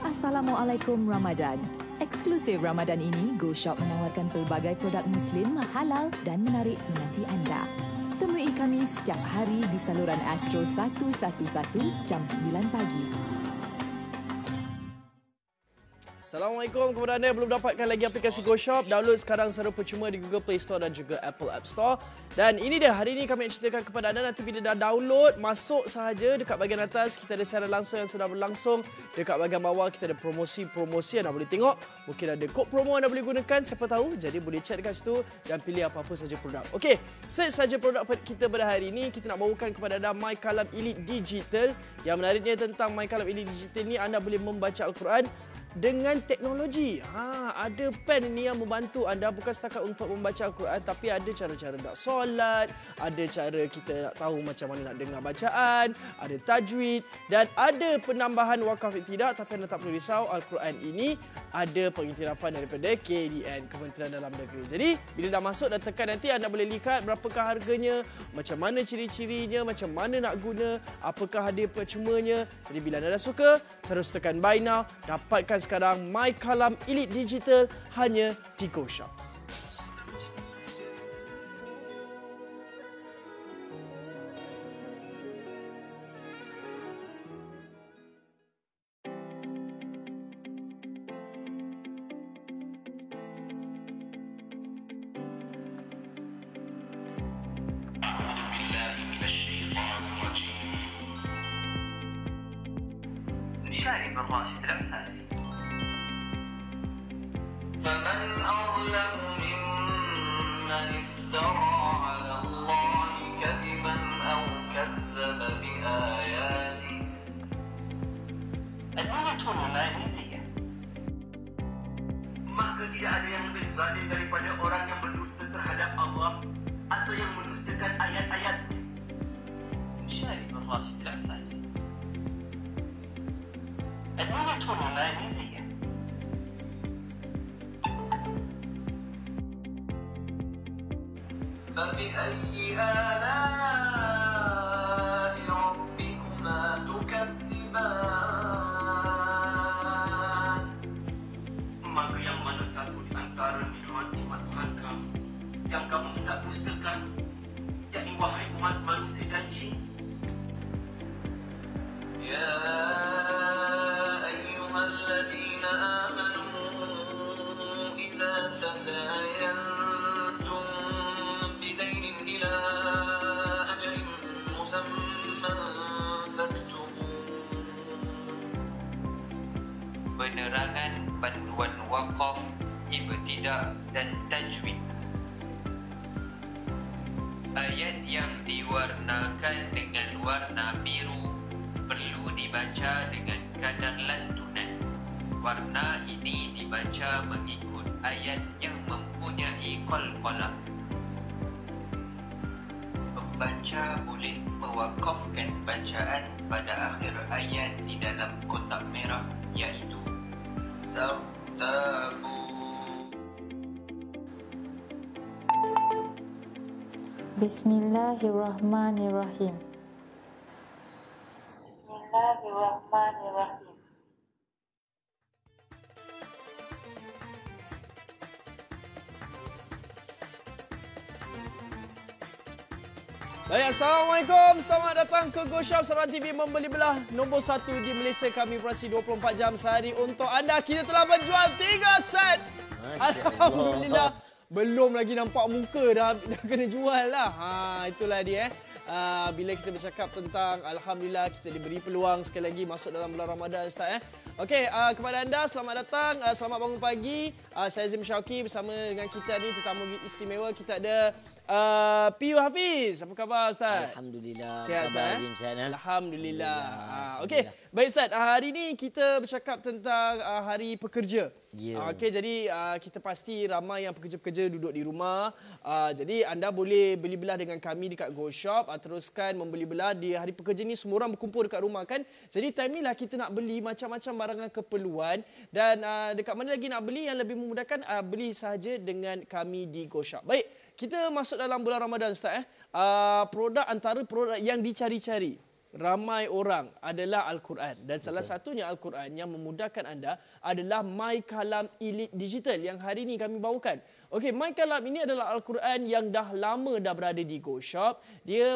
Assalamualaikum Ramadan. Eksklusif Ramadan ini, GoShop menawarkan pelbagai produk Muslim halal dan menarik menanti anda. Temui kami setiap hari di saluran Astro 111 jam 9 pagi. Assalamualaikum kepada anda yang belum dapatkan lagi aplikasi GoShop. Download sekarang secara percuma di Google Play Store dan juga Apple App Store. Dan ini dia, hari ini kami nak ceritakan kepada anda, nanti bila dah download, masuk sahaja dekat bahagian atas, kita ada siaran langsung yang sedang berlangsung. Dekat bahagian bawah kita ada promosi-promosi yang anda boleh tengok. Mungkin ada kod promo yang anda boleh gunakan, siapa tahu. Jadi boleh cek dekat situ dan pilih apa-apa saja produk. Okey, search saja produk kita pada hari ini. Kita nak bawakan kepada anda My Kalam Elite Digital. Yang menariknya tentang My Kalam Elite Digital ni, anda boleh membaca Al-Quran dengan teknologi. Ada pen ini yang membantu anda bukan setakat untuk membaca Al-Quran, tapi ada cara-cara nak solat, ada cara kita nak tahu macam mana nak dengar bacaan, ada tajwid dan ada penambahan wakaf iktidak. Tapi anda tak perlu risau, Al-Quran ini ada pengiktirafan daripada KDN, Kementerian Dalam Negeri. Jadi bila dah masuk dan tekan nanti, anda boleh lihat berapakah harganya, macam mana ciri-cirinya, macam mana nak guna, apakah hadiah percumanya. Jadi bila anda dah suka, terus tekan buy now, dapatkan sekarang My Kalam Elite Digital hanya di GoShop. شارب الراشد العفاسي. فمن أظلم ممن افترى على الله كذبا أو كذب بآياته. الآية الماليزية. Maka tidak ada yang lebih zalim daripada orang yang berdusta terhadap Allah atau yang mendustakan ayat-ayat. شارب الراشد العفاسي. الآية الماليزية. فبأي آلاء ربكما تكذبان. Maka yang mana satu di antara nikmat-nikmat Tuhan kamu yang kamu hendak dustakan, yakni wahai umat manusia dan jin? Ya ayyuhalladzina amanu idza tadayantum bidainin ila ajalin musamman faktubuh. Penerangan panduan wakaf, ibtidak dan tajwid. Ayat yang diwarnakan dengan warna biru perlu dibaca dengan kadar lantunan. Warna ini dibaca mengikut ayat yang mempunyai qalqalah. Pembaca boleh mewakafkan bacaan pada akhir ayat di dalam kotak merah, iaitu Tartabu. Bismillahirrahmanirrahim. Bismillahirrahmanirrahim. Baik, Assalamualaikum. Selamat datang ke GoShop, saluran TV membeli belah nombor 1 di Malaysia. Kami beroperasi 24 jam sehari untuk anda. Kita telah menjual 3 set. Alhamdulillah. Belum lagi nampak muka dah kena jual lah. Itulah dia. Bila kita bercakap tentang Alhamdulillah, kita diberi peluang sekali lagi masuk dalam bulan Ramadan, Ustaz. Okey, kepada anda selamat datang, selamat bangun pagi. Saya Azim Syauqi bersama dengan kita ni tetamu istimewa. Kita ada Piyu Hafiz. Apa khabar, Ustaz? Alhamdulillah. Sihat, Ustaz? Alhamdulillah. Alhamdulillah. Okey, baik Ustaz. Hari ini kita bercakap tentang Hari Pekerja. Yeah. Okey, jadi kita pasti ramai yang pekerja-pekerja duduk di rumah. Jadi anda boleh beli belah dengan kami dekat GoShop. Teruskan membeli belah di Hari Pekerja ni, semua orang berkumpul dekat rumah kan. Jadi time ni lah kita nak beli macam-macam barangan keperluan. Dan dekat mana lagi nak beli yang lebih memudahkan, beli sahaja dengan kami di GoShop. Baik, kita masuk dalam bulan Ramadan, Ustaz. Produk antara produk yang dicari-cari. ramai orang adalah Al-Quran. Dan salah satunya Al-Quran yang memudahkan anda adalah My Kalam Elite Digital yang hari ini kami bawakan. Okey, My Kalam ini adalah Al-Quran yang dah lama dah berada di Go Shop. Dia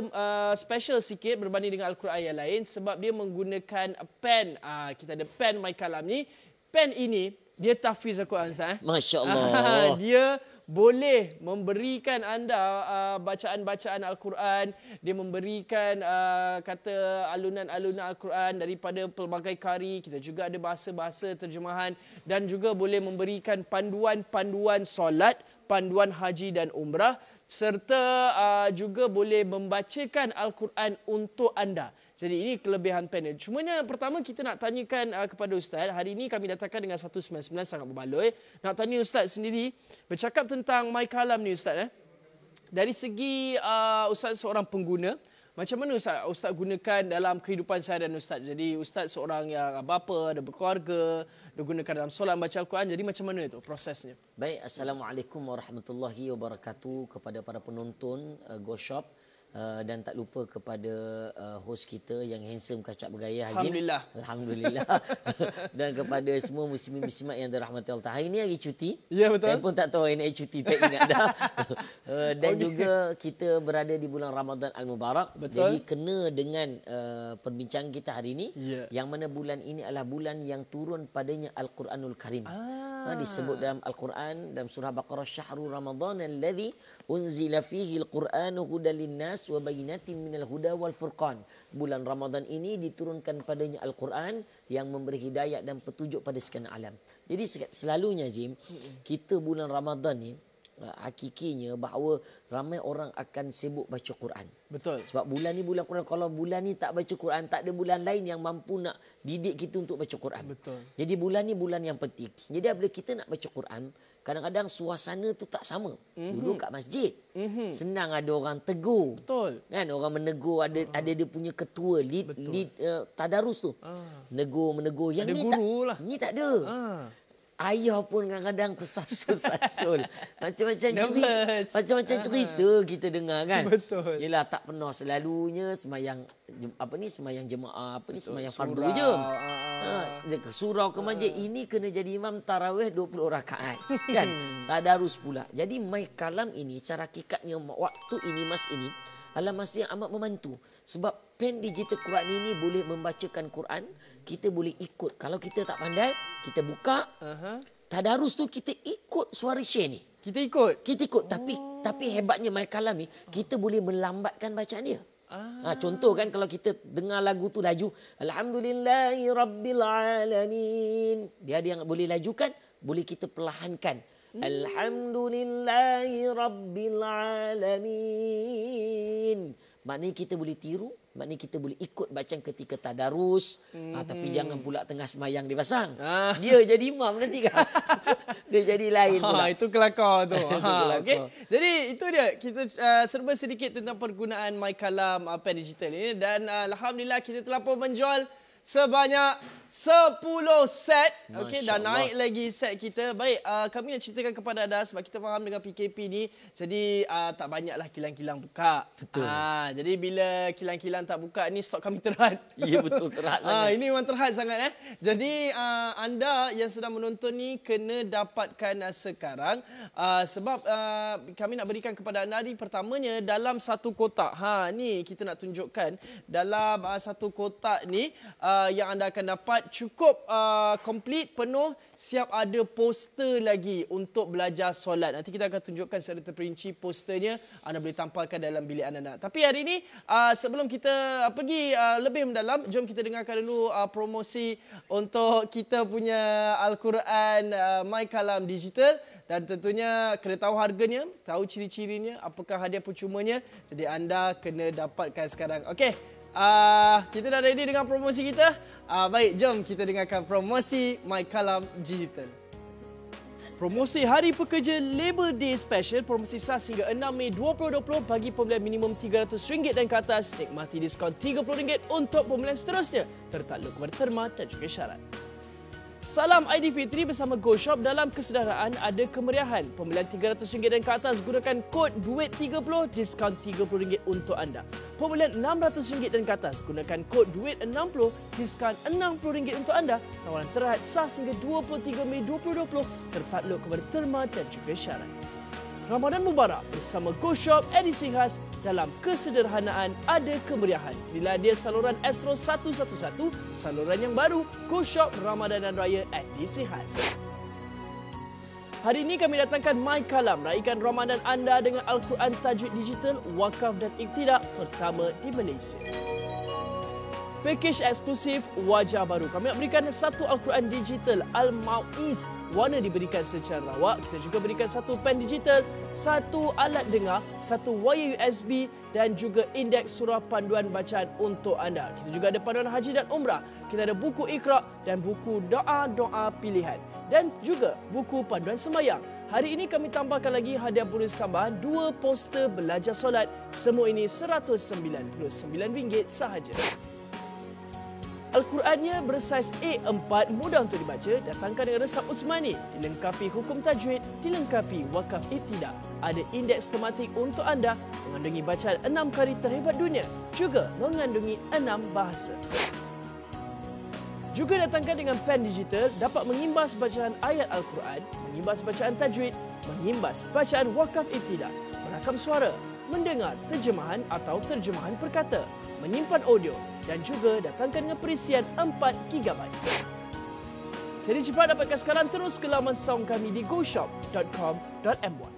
special sikit berbanding dengan Al-Quran yang lain sebab dia menggunakan pen. Kita ada pen My Kalam ni. Pen ini dia tahfiz Al-Quran, Ustaz. Masya Allah. Dia boleh memberikan anda bacaan-bacaan Al-Quran. Dia memberikan kata alunan-alunan Al-Quran daripada pelbagai kari. Kita juga ada bahasa-bahasa terjemahan dan juga boleh memberikan panduan-panduan solat, panduan haji dan umrah serta juga boleh membacakan Al-Quran untuk anda. Jadi ini kelebihan panel. Cumanya pertama kita nak tanyakan kepada Ustaz. Hari ini kami datangkan dengan 199 sangat berbaloi. Nak tanya Ustaz sendiri. Bercakap tentang My Kalam ni Ustaz. Dari segi Ustaz seorang pengguna. Macam mana Ustaz gunakan dalam kehidupan seharian Ustaz? Jadi Ustaz seorang yang bapa, ada berkeluarga. Dia gunakan dalam solat baca Al-Quran. Jadi macam mana itu prosesnya? Baik, Assalamualaikum warahmatullahi wabarakatuh kepada para penonton Go Shop. Dan tak lupa kepada host kita yang handsome kacak bergaya Hazim. Alhamdulillah. Alhamdulillah. Dan kepada semua muslimin-muslimat yang dirahmati Allah. Hari ini hari cuti. Ya, betul. Saya pun tak tahu hari ini hari cuti, tak ingat dah. Dan juga kita berada di bulan Ramadan Al-Mubarak. Betul. Jadi kena dengan perbincangan kita hari ini. Ya. Yang mana bulan ini adalah bulan yang turun padanya Al-Quranul Karim. Disebut dalam Al-Quran dalam surah Baqarah, Syahrul Ramadan alladzi unzila fihi al-Qur'anu hudan lin-nas wa bayyinatin minal huda wal furqan. Bulan Ramadan ini diturunkan padanya Al-Quran yang memberi hidayah dan petunjuk pada sekalian alam. Jadi selalunya Zim, kita bulan Ramadan ni hakikinya bahawa ramai orang akan sibuk baca Quran. Betul. Sebab bulan ni bulan Quran. Kalau bulan ni tak baca Quran, tak ada bulan lain yang mampu nak didik kita untuk baca Quran. Betul. Jadi bulan ni bulan yang penting. Jadi apabila kita nak baca Quran, kadang-kadang suasana tu tak sama. Dulu kat masjid, senang ada orang tegur. Betul. Kan orang menegur, ada dia punya ketua lead tadarus tu. Menegur. Yang ada ni guru tak, lah. ni tak ada. Ayah pun kadang-kadang tersasul-sasul. Macam-macam cerita kita dengar kan. Betul. Yelah tak pernah selalunya semayang jemaah, semayang fardu je. Surau ke masjid ini kena jadi imam tarawih 20 rakaat kan. Tadarus pula. Jadi My Kalam ini cara hakikatnya waktu ini mas ini adalah masa yang amat membantu. Sebab pen digital Quran ini boleh membacakan Quran, kita boleh ikut. Kalau kita tak pandai, kita buka. Tadarus tu kita ikut suara Syekh ni. Kita ikut. Tapi hebatnya My Kalam ni, kita boleh melambatkan bacaan dia. Contoh kan kalau kita dengar lagu tu laju, Alhamdulillahi Rabbil Alamin. Dia ada yang boleh lajukan, boleh kita perlahankan. Alhamdulillahi Rabbil Alamin. Maknanya kita boleh tiru, maknanya kita boleh ikut bacaan ketika tadarus. Tapi jangan pula tengah semayang dia pasang. Dia jadi imam nanti kan. Dia jadi lain pula. Itu kelakar tu. Kelakar. Okay. Jadi itu dia. Kita serba sedikit tentang penggunaan My Kalam pen digital ini. Dan Alhamdulillah kita telah pun menjual sebanyak 10 set. Okey, dah naik lagi set kita. Baik, kami nak ceritakan kepada anda sebab kita faham dengan PKP ni. Jadi tak banyaklah kilang-kilang buka. Betul. Jadi bila kilang-kilang tak buka ni stok kami terhad. Ya betul, terhad sangat. Ini memang terhad sangat Jadi anda yang sedang menonton ni kena dapatkan sekarang sebab kami nak berikan kepada anda ni pertamanya dalam satu kotak. Ni kita nak tunjukkan dalam satu kotak ni yang anda akan dapat cukup komplit, penuh, siap ada poster lagi untuk belajar solat. Nanti kita akan tunjukkan secara terperinci posternya. Anda boleh tampalkan dalam bilik anda. Tapi hari ini sebelum kita pergi lebih mendalam, jom kita dengarkan dulu promosi untuk kita punya Al-Quran My Kalam Digital. Dan tentunya kena tahu harganya, tahu ciri-cirinya, apakah hadiah percumanya. Jadi anda kena dapatkan sekarang. Okey. Kita dah ready dengan promosi kita. Baik, jom kita dengarkan promosi My Kalam Digital. Promosi Hari Pekerja Labor Day Special, promosi sas hingga 6 Mei 2020 bagi pembelian minimum RM300 dan ke atas. Nikmati diskaun RM30 untuk pembelian seterusnya. Tertakluk kepada terma dan juga syarat. Salam Aidilfitri bersama Go Shop. Dalam kesedaraan ada kemeriahan. Pembelian RM300 dan ke atas gunakan kod DUIT30, diskaun RM30 untuk anda. pembelian RM600 dan ke atas. Gunakan kod DUIT60, diskaun RM60 untuk anda. Tawaran terhad sah hingga 23 Mei 2020. Tertakluk kepada terma dan juga syarat. Ramadan Mubarak bersama GoShop edisi khas. Dalam kesederhanaan ada kemeriahan. Inilah dia saluran Astro 111, saluran yang baru GoShop Ramadan dan Raya edisi khas. Hari ini kami datangkan My Kalam, raikan Ramadan anda dengan Al-Quran tajwid digital, wakaf dan iktidak pertama di Malaysia. Pakej eksklusif wajah baru. Kami nak berikan satu Al-Quran digital Al-Mau'iz. Warna diberikan secara rawak. Kita juga berikan satu pen digital, satu alat dengar, satu wire USB dan juga indeks surah panduan bacaan untuk anda. Kita juga ada panduan haji dan umrah. Kita ada buku Iqra dan buku doa-doa pilihan. Dan juga buku panduan sembahyang. Hari ini kami tambahkan lagi hadiah bonus tambahan 2 poster belajar solat. Semua ini RM199 sahaja. Al-Qurannya bersaiz A4, mudah untuk dibaca, datangkan dengan resap Utsmani, dilengkapi hukum tajwid, dilengkapi wakaf iktidak. Ada indeks tematik untuk anda, mengandungi bacaan 6 kari terhebat dunia, juga mengandungi 6 bahasa. Juga datangkan dengan pen digital, dapat mengimbas bacaan ayat Al-Quran, mengimbas bacaan tajwid, mengimbas bacaan wakaf iktidak, merakam suara, mendengar terjemahan atau terjemahan perkata, menyimpan audio dan juga datangkan dengan perisian 4 GB. Jadi cepat dapatkan sekarang, terus ke laman saung kami di goshop.com.my.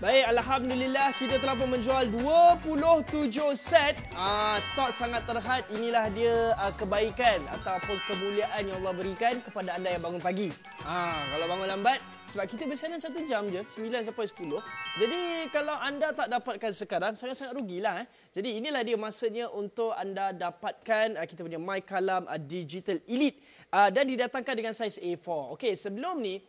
Baik, Alhamdulillah kita telah pun menjual 27 set. Stok sangat terhad. Inilah dia kebaikan ataupun kemuliaan yang Allah berikan kepada anda yang bangun pagi. Kalau bangun lambat, sebab kita bersiaran 1 jam je, 9 sampai 10. Jadi kalau anda tak dapatkan sekarang, sangat-sangat rugilah. Jadi inilah dia masanya untuk anda dapatkan kita punya My Kalam Digital Elite. Dan didatangkan dengan saiz A4. Okey, sebelum ni,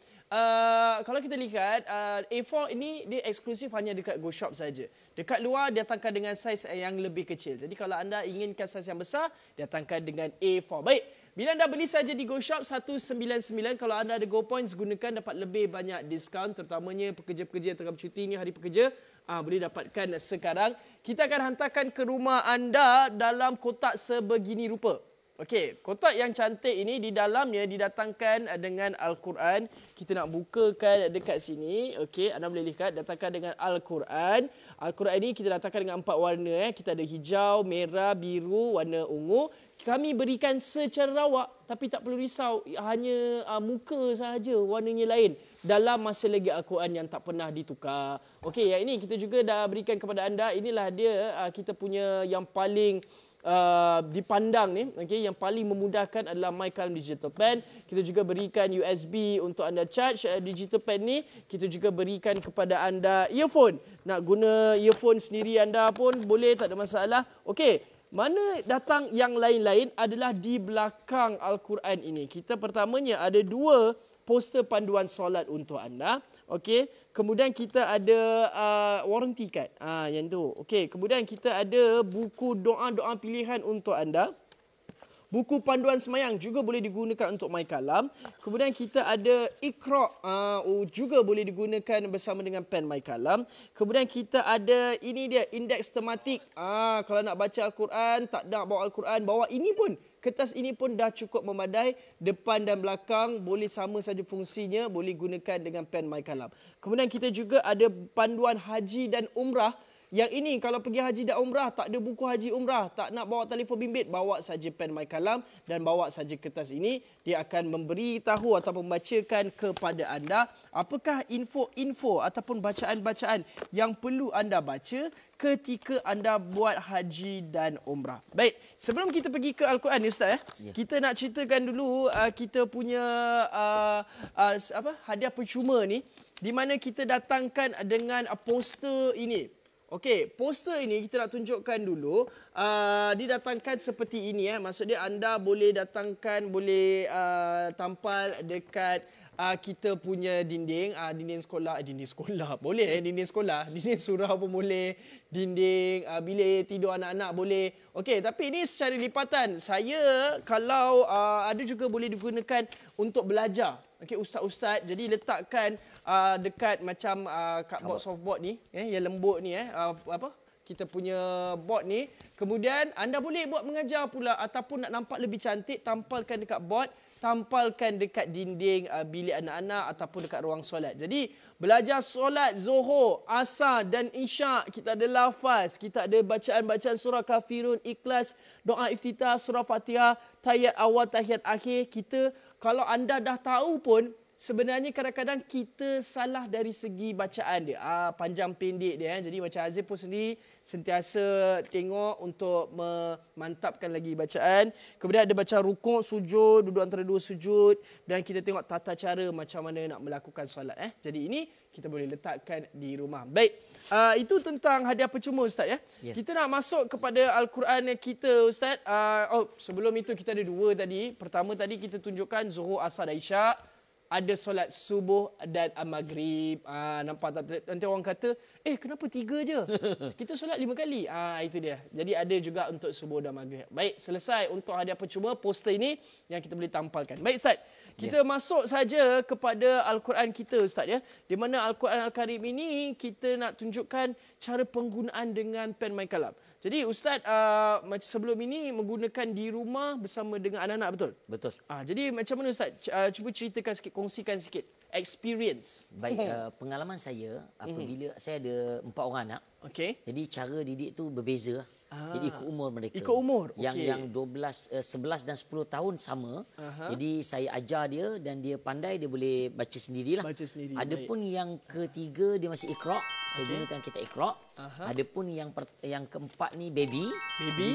kalau kita lihat A4 ini dia eksklusif hanya dekat GoShop saja. Dekat luar datangkan dengan saiz yang lebih kecil. Jadi kalau anda inginkan saiz yang besar, datangkan dengan A4. Baik, bila anda beli saja di GoShop 199, kalau anda ada Go Points gunakan dapat lebih banyak diskaun, terutamanya pekerja-pekerja yang tengah bercuti ni hari pekerja, boleh dapatkan sekarang. Kita akan hantarkan ke rumah anda dalam kotak sebegini rupa. Okey, kotak yang cantik ini di dalamnya didatangkan dengan Al-Quran. Kita nak bukakan dekat sini. Okey, anda boleh lihat datangkan dengan Al-Quran. Al-Quran ini kita datangkan dengan 4 warna. Kita ada hijau, merah, biru, warna ungu. Kami berikan secara rawak tapi tak perlu risau. Hanya muka sahaja warnanya lain. Dalam masa lagi Al-Quran yang tak pernah ditukar. Okey, yang ini kita juga dah berikan kepada anda. Inilah dia kita punya yang paling dipandang ni, okey, yang paling memudahkan adalah My Kalam Digital Pen. Kita juga berikan USB untuk anda charge digital pen ni. Kita juga berikan kepada anda earphone. Nak guna earphone sendiri anda pun boleh, tak ada masalah. Okey, mana datang yang lain-lain adalah di belakang Al-Quran ini. Kita pertamanya ada 2 poster panduan solat untuk anda. Okey, Kemudian kita ada warranty card. Yang tu. Okey, kemudian kita ada buku doa-doa pilihan untuk anda. Buku panduan semayang juga boleh digunakan untuk My Kalam. Kemudian kita ada Iqra juga boleh digunakan bersama dengan pen My Kalam. Kemudian kita ada ini dia indeks tematik. Kalau nak baca Al-Quran, tak nak bawa Al-Quran, bawa ini pun. Kertas ini pun dah cukup memadai. Depan dan belakang boleh sama saja fungsinya. Boleh gunakan dengan pen My Kalam. Kemudian kita juga ada panduan haji dan umrah. Yang ini kalau pergi haji dan umrah, tak ada buku haji umrah, tak nak bawa telefon bimbit, bawa saja pen My Kalam dan bawa saja kertas ini. Dia akan memberi tahu atau membacakan kepada anda apakah info-info ataupun bacaan-bacaan yang perlu anda baca ketika anda buat haji dan umrah. Baik, sebelum kita pergi ke Al-Quran ni Ustaz, kita nak ceritakan dulu kita punya hadiah percuma ni, di mana kita datangkan dengan poster ini. Okey, poster ini kita nak tunjukkan dulu. Didatangkan seperti ini. Maksud dia anda boleh datangkan, boleh tampal dekat kita punya dinding. Dinding sekolah. Boleh dinding sekolah. Dinding surau pun boleh. Dinding bilik tidur anak-anak boleh. Okey, tapi ini secara lipatan. Saya kalau ada juga boleh digunakan untuk belajar. Okey, ustaz-ustaz. Jadi letakkan dekat macam cardboard softboard ni, yang lembut ni, kita punya board ni. Kemudian anda boleh buat mengajar pula ataupun nak nampak lebih cantik, tampalkan dekat board, tampalkan dekat dinding bilik anak-anak ataupun dekat ruang solat. Jadi belajar solat Zuhur, Asar dan Isyak, kita ada lafaz, kita ada bacaan-bacaan surah Kafirun, Ikhlas, doa iftitah, surah Fatihah, tahiyat awal, tahiyat akhir. Kita kalau anda dah tahu pun, sebenarnya kadang-kadang kita salah dari segi bacaan dia. Panjang pendek dia. Jadi macam Azif pun sendiri sentiasa tengok untuk memantapkan lagi bacaan. Kemudian ada bacaan rukuk, sujud, duduk antara dua sujud. Dan kita tengok tata cara macam mana nak melakukan solat. Jadi ini kita boleh letakkan di rumah. Baik, itu tentang hadiah percuma Ustaz ya. Kita nak masuk kepada Al-Quran kita Ustaz. Sebelum itu kita ada dua tadi. Pertama tadi kita tunjukkan Zuhur, Asar dan Isyak. Ada solat subuh dan maghrib. Nampak tak? Nanti orang kata, kenapa 3 je? Kita solat 5 kali. Itu dia. Jadi ada juga untuk subuh dan maghrib. Baik, selesai untuk hadiah percuma poster ini yang kita boleh tampalkan. Baik Ustaz, kita masuk saja kepada Al-Quran kita Ustaz ya. Di mana Al-Quran Al-Karim ini kita nak tunjukkan cara penggunaan dengan pen My Kalam. Jadi Ustaz sebelum ini menggunakan di rumah bersama dengan anak-anak, betul? Betul. Jadi macam mana Ustaz? Cuba ceritakan sikit, kongsikan sikit experience. Baik, pengalaman saya apabila saya ada 4 orang anak. Okey. Jadi cara didik tu berbeza. Jadi ikut umur mereka. Ikut umur. Yang 11 dan 10 tahun sama. Jadi saya ajar dia dan dia pandai, dia boleh baca sendirilah. Baca sendiri. Adapun yang ketiga dia masih Iqra. Saya gunakan kita Iqra. Adapun yang keempat ni baby.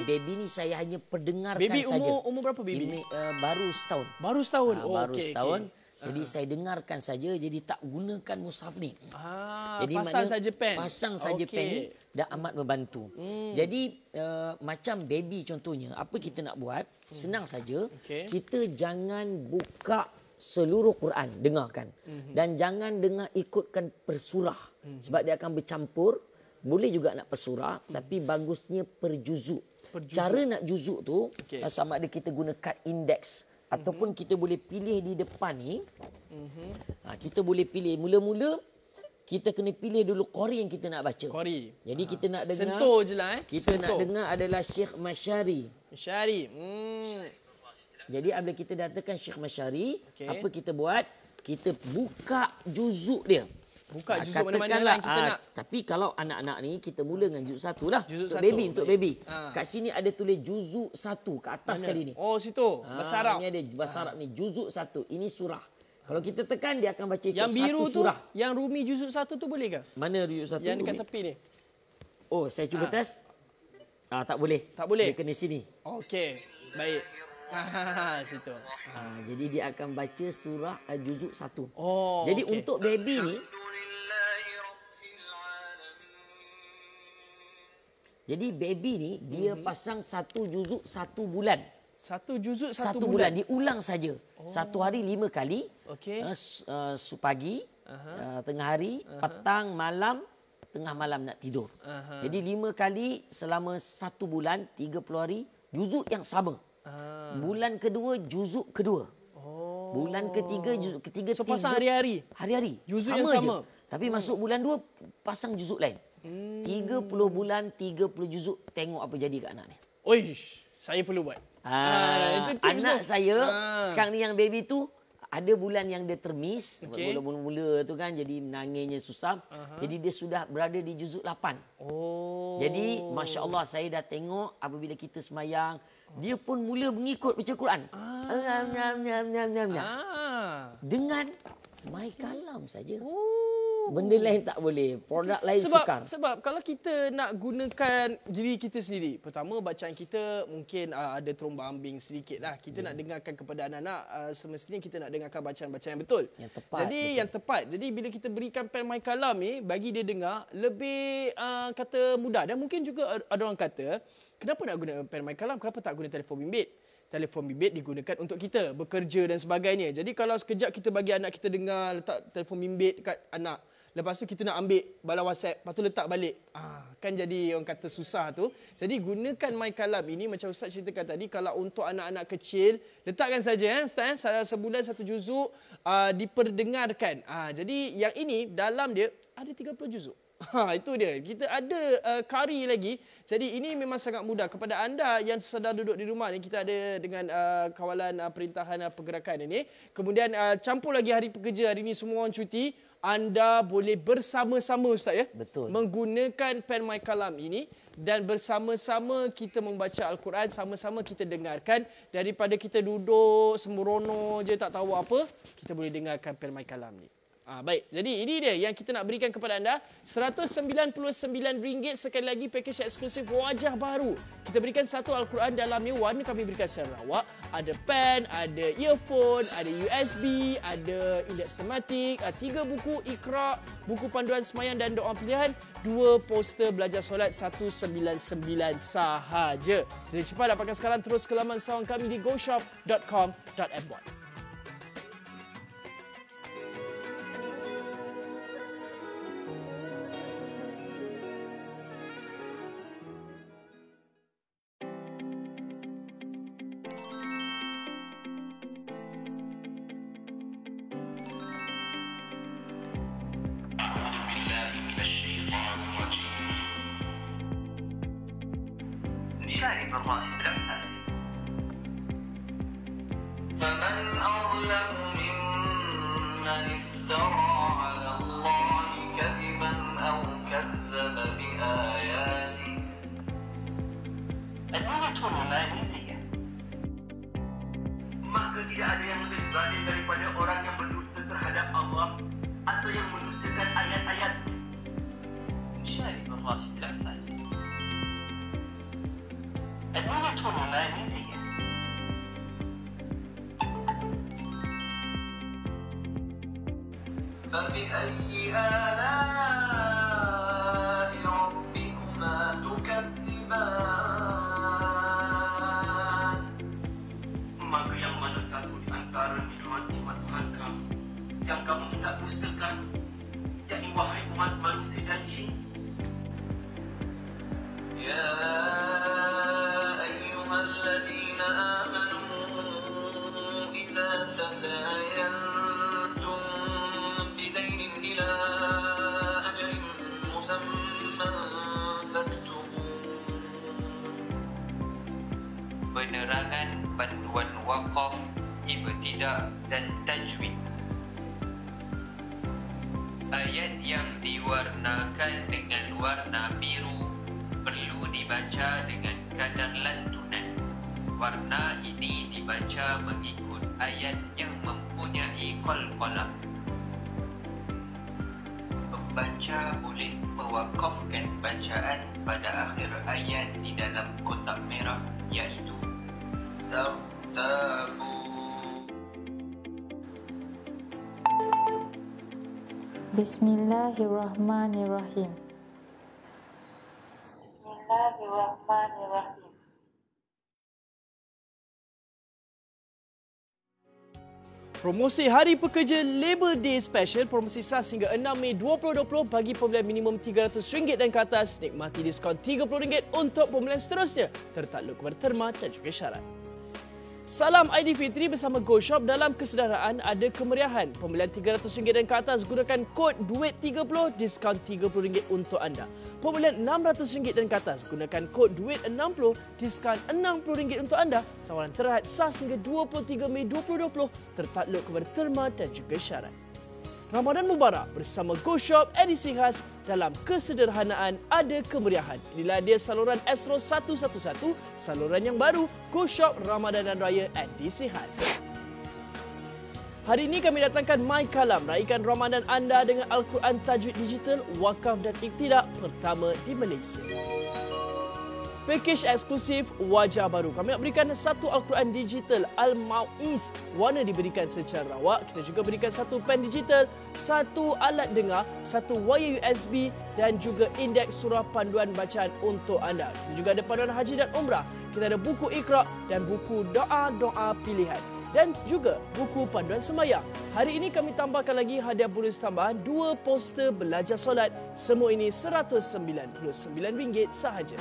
Baby ni saya hanya perdengarkan saja. Baby umur berapa baby? Baru setahun. Baru setahun. Baru setahun. Jadi saya dengarkan saja, jadi tak gunakan mushaf ni. Jadi pasang saja pen. Pasang saja pen ni dah amat membantu. Jadi macam baby contohnya, apa kita nak buat? Senang saja. Kita jangan buka seluruh Quran, dengarkan. Dan jangan dengar ikutkan per surah. Sebab dia akan bercampur. Boleh juga nak per surah, tapi bagusnya per juzuk. Cara nak juzuk tu sama ada kita guna kad indeks ataupun kita boleh pilih di depan ni. Kita boleh pilih mula-mula kita kena pilih dulu qari yang kita nak baca. Qari. Jadi kita nak dengar. Sentuh je lah Kita nak dengar adalah Syekh Masyari. Jadi apabila kita datangkan Syekh Masyari, apa kita buat? Kita buka juzuk dia. Buka juzuk mana-mana lah kita nak. Tapi kalau anak-anak ni kita mula dengan juzuk 1 lah. Untuk baby. Kat sini ada tulis juzuk 1 kat atas kali ni. Oh situ. Bahasa Arab. Ni ada bahasa Arab ni juzuk 1. Ini surah. Kalau kita tekan dia akan baca yang biru satu surah. Tu, yang Rumi juzuk 1 tu boleh ke? Mana juzuk 1? Yang dekat tepi ni. Oh, saya cuba test. Tak boleh. Tak boleh. Dia kena sini. Okey. Baik. Situ. Jadi dia akan baca surah juzuk 1. Oh. Jadi untuk baby ni, dia pasang 1 juzuk 1 bulan. 1 juzuk 1 bulan. Diulang saja. 1 hari 5 kali. Okey. Pagi, tengah hari, petang, malam, tengah malam nak tidur. Jadi 5 kali selama 1 bulan, 30 hari, juzuk yang sama. Bulan kedua, juzuk kedua. Bulan ketiga, juzuk ketiga. So, pasang hari-hari? Hari-hari. Juzuk yang sama? Je. Tapi masuk bulan 2, pasang juzuk lain. 30 bulan, 30 juzuk, tengok apa jadi kat anak ni. Oish, saya perlu buat. Itu tips anak tu. saya, sekarang ni yang baby tu, ada bulan yang dia termis. Okay. Mula-mula tu kan, jadi menangisnya susah. Jadi dia sudah berada di juzuk 8. Jadi, Masya Allah, saya dah tengok apabila kita semayang, dia pun mula mengikut baca Quran. Dengan my kalam saja. Benda lain tak boleh. Produk lain sukar. Sebab kalau kita nak gunakan diri kita sendiri, pertama bacaan kita mungkin ada terombang ambing sedikit lah. Kita nak dengarkan kepada anak-anak, semestinya kita nak dengarkan bacaan-bacaan yang betul. Yang tepat. Yang tepat. Jadi bila kita berikan pen my kalam ni, bagi dia dengar, lebih kata mudah. Dan mungkin juga ada orang kata, kenapa nak guna pen my kalam? Kenapa tak guna telefon bimbit? Telefon bimbit digunakan untuk kita bekerja dan sebagainya. Jadi kalau sekejap kita bagi anak kita dengar, letak telefon bimbit dekat anak. Lepas tu kita nak ambil balas WhatsApp, lepas tu letak balik. Kan jadi orang kata susah tu. Jadi gunakan my kalam ini macam Ustaz ceritakan tadi, kalau untuk anak-anak kecil, letakkan saja Ustaz, sebulan 1 juzuk diperdengarkan. Jadi yang ini dalam dia ada 30 juzuk. Itu dia. Kita ada kari lagi. Jadi ini memang sangat mudah. Kepada anda yang sedang duduk di rumah ni, kita ada dengan kawalan perintahan pergerakan ini. Kemudian campur lagi hari pekerja, hari ini semua orang cuti. Anda boleh bersama-sama Ustaz ya. Betul. Menggunakan pen my kalam ini dan bersama-sama kita membaca Al-Quran, sama-sama kita dengarkan. Daripada kita duduk sembrono je tak tahu apa, kita boleh dengarkan pen my kalam ni. Baik, jadi ini dia yang kita nak berikan kepada anda. RM199 sekali lagi pakej eksklusif wajah baru. Kita berikan satu Al-Quran dalamnya, warna kami berikan secara lawak. Ada pen, ada earphone, ada USB, ada indeks tematik, 3 buku Iqra, buku panduan semayang dan doa pilihan, 2 poster belajar solat, 199 sahaja. Jadi cepat dapatkan sekarang, terus ke laman sawang kami di goshop.com.my. شارب الراشد العباسي فمن أظلم ممن افترى على الله كذبا أو كذب بآياته الآية الرمانية. Maka tidak ada yang lebih zalim daripada orang yang berdusta terhadap Allah atau yang mendustakan ayat-ayat. شارب الراشد العباسي الآية الرمانية. فبأي آلاء ربكما تكذبان. Maka yang mana satu di antara nikmat-nikmat Tuhan kamu yang kamu hendak dustakan, yakni wahai umat manusia dan jin? يا أيها الذين آمنوا إذا تداينتم بدين إلى أجل مسمى فاكتبوه. Penerangan panduan wakaf, ibtidah dan tajwid. Ayat yang diwarnakan dengan warna biru perlu dibaca dengan kadar lantunan. Warna ini dibaca mengikut ayat yang mempunyai qalqalah. Pembaca boleh mewakafkan bacaan pada akhir ayat di dalam kotak merah, iaitu Tartabu. Bismillahirrahmanirrahim. Promosi Hari Pekerja Labour Day Special, promosi sas hingga 6 Mei 2020 bagi pembelian minimum RM300 dan ke atas, nikmati diskaun RM30 untuk pembelian seterusnya, tertakluk kepada terma dan juga syarat. Salam Aidilfitri bersama GoShop. Dalam kesedaraan ada kemeriahan. Pembelian RM300 dan ke atas gunakan kod DUIT30, diskaun RM30 untuk anda. Pembelian RM600 dan ke atas gunakan kod DUIT60, diskaun RM60 untuk anda. Tawaran terhad sas hingga 23 Mei 2020, tertakluk kepada terma dan juga syarat. Ramadan Mubarak bersama GoShop, edisi khas. Dalam kesederhanaan ada kemeriahan. Inilah dia saluran Astro 111, saluran yang baru, GoShop Ramadan dan Raya edisi khas. Hari ini kami datangkan My Kalam, raikan Ramadan anda dengan Al-Quran Tajwid Digital, Wakaf dan Iktidak pertama di Malaysia. Pakej eksklusif wajah baru. Kami nak berikan satu Al-Quran digital Al-Mau'iz. Warna diberikan secara rawak. Kita juga berikan satu pen digital, satu alat dengar, satu wayar USB dan juga indeks surah panduan bacaan untuk anda. Kita juga ada panduan haji dan umrah. Kita ada buku Iqra dan buku doa-doa pilihan. Dan juga buku panduan sembahyang. Hari ini kami tambahkan lagi hadiah bonus tambahan 2 poster belajar solat. Semua ini RM199 sahaja.